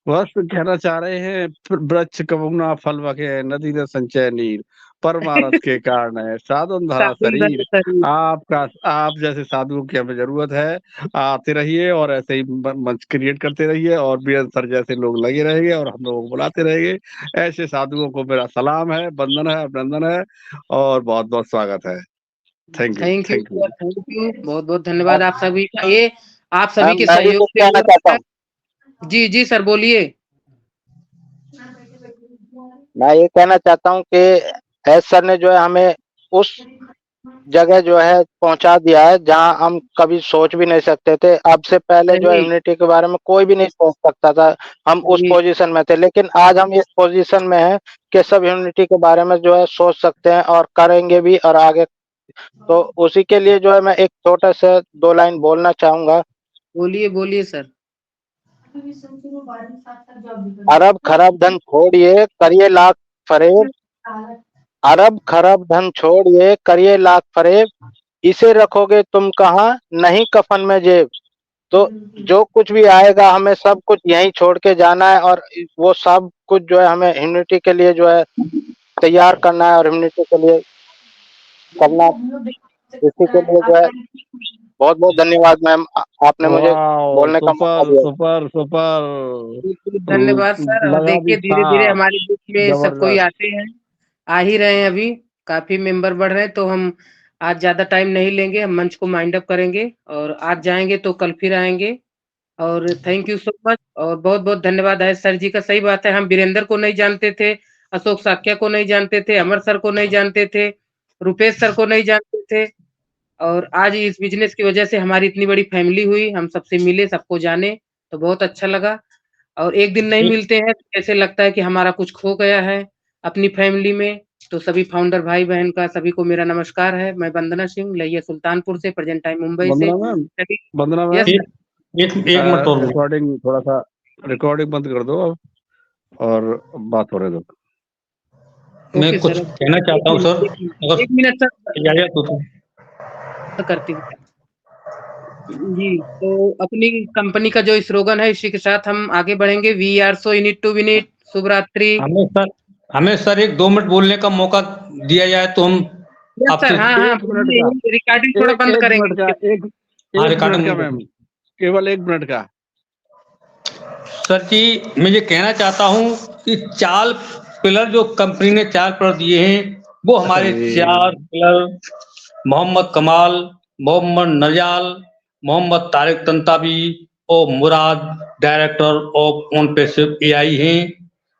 बस कहना चाह रहे हैं, वृक्ष कबुना फल वके, नदी न संचय नीर, परमारथ के कारण है साधन धरा साधु शरीर। शरीर। आपका, आप जैसे साधुओं की हमें जरूरत है, आते रहिए और ऐसे ही मंच क्रिएट करते रहिए और बीरेंद्र सर जैसे लोग लगे रहेंगे और हम लोगों को बुलाते रहेंगे। ऐसे साधुओं को मेरा सलाम है, वंदन है, अभिनंदन है और बहुत बहुत स्वागत है। Thank you, thank you thank you. Sir, thank you, बहुत बहुत धन्यवाद आप सभी का, ये आप सभी मैम के मैं भी सहयोग कुछ से कहना हुआ चाहता सर। हूँ, जी जी सर, बोलिए। मैं ये कहना चाहता हूँ कि एस सर ने जो है हमें उस जगह जो है पहुंचा दिया है जहां हम कभी सोच भी नहीं सकते थे। अब से पहले जो है सही यूनिटी के बारे में कोई भी नहीं सोच सकता था, हम उस सही। पोजीशन में थे, लेकिन आज हम इस पोजीशन में हैं कि सब यूनिटी के बारे में जो है सोच सकते हैं और करेंगे भी और आगे। तो उसी के लिए जो है मैं एक छोटा सा 2 लाइन बोलना चाहूंगा। बोलिए बोलिए सर। अरब खरब धन छोड़िए करिए लाख फरेब, अरब खरब धन छोड़िए करिए लाख फरेब, इसे रखोगे तुम कहाँ नहीं कफन में जेब। तो जो कुछ भी आएगा हमें सब कुछ यहीं छोड़ के जाना है और वो सब कुछ जो है हमें ह्यूमनिटी के लिए जो है तैयार करना है और ह्यूमनिटी के लिए करना। इसी के लिए जो है बहुत बहुत धन्यवाद मैम, आपने मुझे वाह, बोलने का मौका सुपर दिया। Super super. धन्यवाद सर। और लगा भी देखिए था, धीरे धीरे हमारे बीच में सब कोई जबरदस्त। आते हैं, आ ही रहे हैं, अभी काफी मेंबर बढ़ रहे हैं, तो हम आज ज्यादा टाइम नहीं लेंगे, हम मंच को माइंड अप करेंगे और आज जाएंगे तो कल फिर आएंगे। और थैंक यू सो मच और बहुत बहुत धन्यवाद है सर जी का। सही बात है, हम वीरेंद्र को नहीं जानते थे, अशोक साक्या को नहीं जानते थे, अमर सर को नहीं जानते थे, रुपेश सर को नहीं जानते थे, और आज इस बिजनेस की वजह से हमारी इतनी बड़ी फैमिली हुई, हम सबसे मिले, सबको जाने, तो बहुत अच्छा लगा। और एक दिन नहीं एक मिलते हैं तो ऐसे लगता है कि हमारा कुछ खो गया है अपनी फैमिली में। तो सभी फाउंडर भाई बहन का सभी को मेरा नमस्कार है। मैं वंदना सिंह, लैया सुल्तानपुर से, प्रेजेंट टाइम मुंबई से। वंदना मैम, वंदना यस मैम, सर। एक एक मिनट और रुको। रिकॉर्डिंग थोड़ा सा, रिकॉर्डिंग बंद कर दो अब और बात हो रहे दो। मैं ओके कुछ सर। कहना चाहता हूँ सर, अगर एक मिनट सर, इजाजत हो तो। करती हूँ जी। तो अपनी कंपनी का जो स्लोगन है, इसी के साथ हम आगे बढ़ेंगे। We are so in it to win it. शुभ रात्रि। हमें सर एक 2 मिनट बोलने का मौका दिया जाए तो हम यस आपसे। सर, हाँ हाँ, एक मिनट का, रिकॉर्डिंग थोड़ा एक बंद एक मिनट का, करेंगे। हाँ, एक मिनट का रिकॉर्डिंग। मैम, केवल 1 मिनट का। सर जी, मैं ये कहना चाहता हूँ कि 4 पिलर जो कंपनी ने 4 पिलर दिए हैं, वो अच्छा हमारे जी, 4 पिलर मोहम्मद कमाल, मोहम्मद नजाल, मोहम्मद तारिक तंताबी और Murad, director of on passive AI हैं।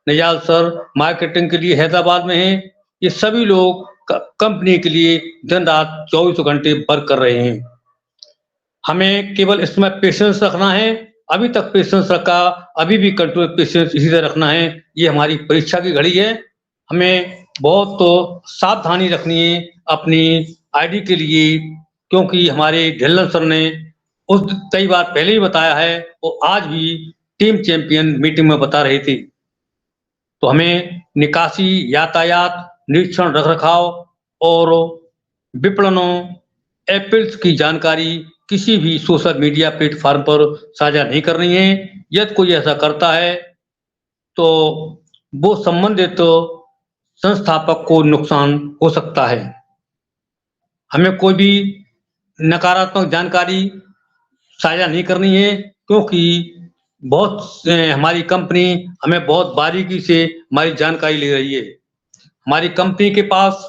नजाल सर मार्केटिंग के लिए हैदराबाद में हैं। ये सभी लोग कंपनी के लिए दिन रात 24 घंटे वर्क कर रहे हैं। हमें केवल इसमें पेशेंस रखना है, अभी तक पेशेंस रखा, अभी भी कंट्रोल पेशेंस इसी तरह रखना है। ये हमारी परीक्षा की घड़ी है, हमें बहुत तो सावधानी रखनी है अपनी आईडी के लिए, क्योंकि हमारे ढिल्लन सर ने उस कई बार पहले ही बताया है और आज भी टीम चैंपियन मीटिंग में बता रहे थे। तो हमें निकासी, यातायात, निरीक्षण, रखरखाव और विपणनों, एपिल्स की जानकारी किसी भी सोशल मीडिया प्लेटफॉर्म पर साझा नहीं करनी है। यदि कोई ऐसा करता है तो वो संबंधित संस्थापक को नुकसान हो सकता है। हमें कोई भी नकारात्मक जानकारी साझा नहीं करनी है, क्योंकि हमारी कंपनी हमें बहुत बारीकी से हमारी जानकारी ले रही है। हमारी कंपनी के पास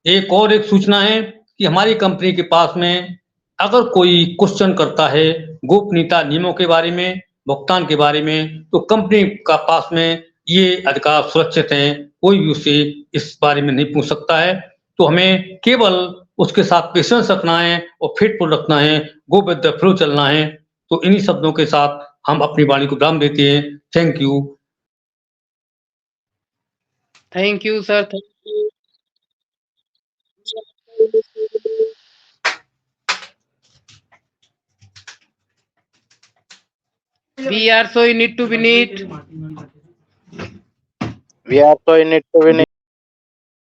एक सूचना है कि हमारी कंपनी के पास में अगर कोई क्वेश्चन करता है गोपनीयता नियमों के बारे में, भुगतान के बारे में, तो कंपनी का पास में ये अधिकार सुरक्षित हैं, कोई भी उससे इस बारे में नहीं पूछ सकता है। तो हमें केवल उसके साथ पेशेंस रखना है और फेथफुल रखना है, गो विद द फ्लो चलना है। तो इन्हीं शब्दों के साथ हम अपनी वाणी को विराम देते हैं। Thank you. Thank you sir, thank you. We are so in it to be neat. We are so in it to win it.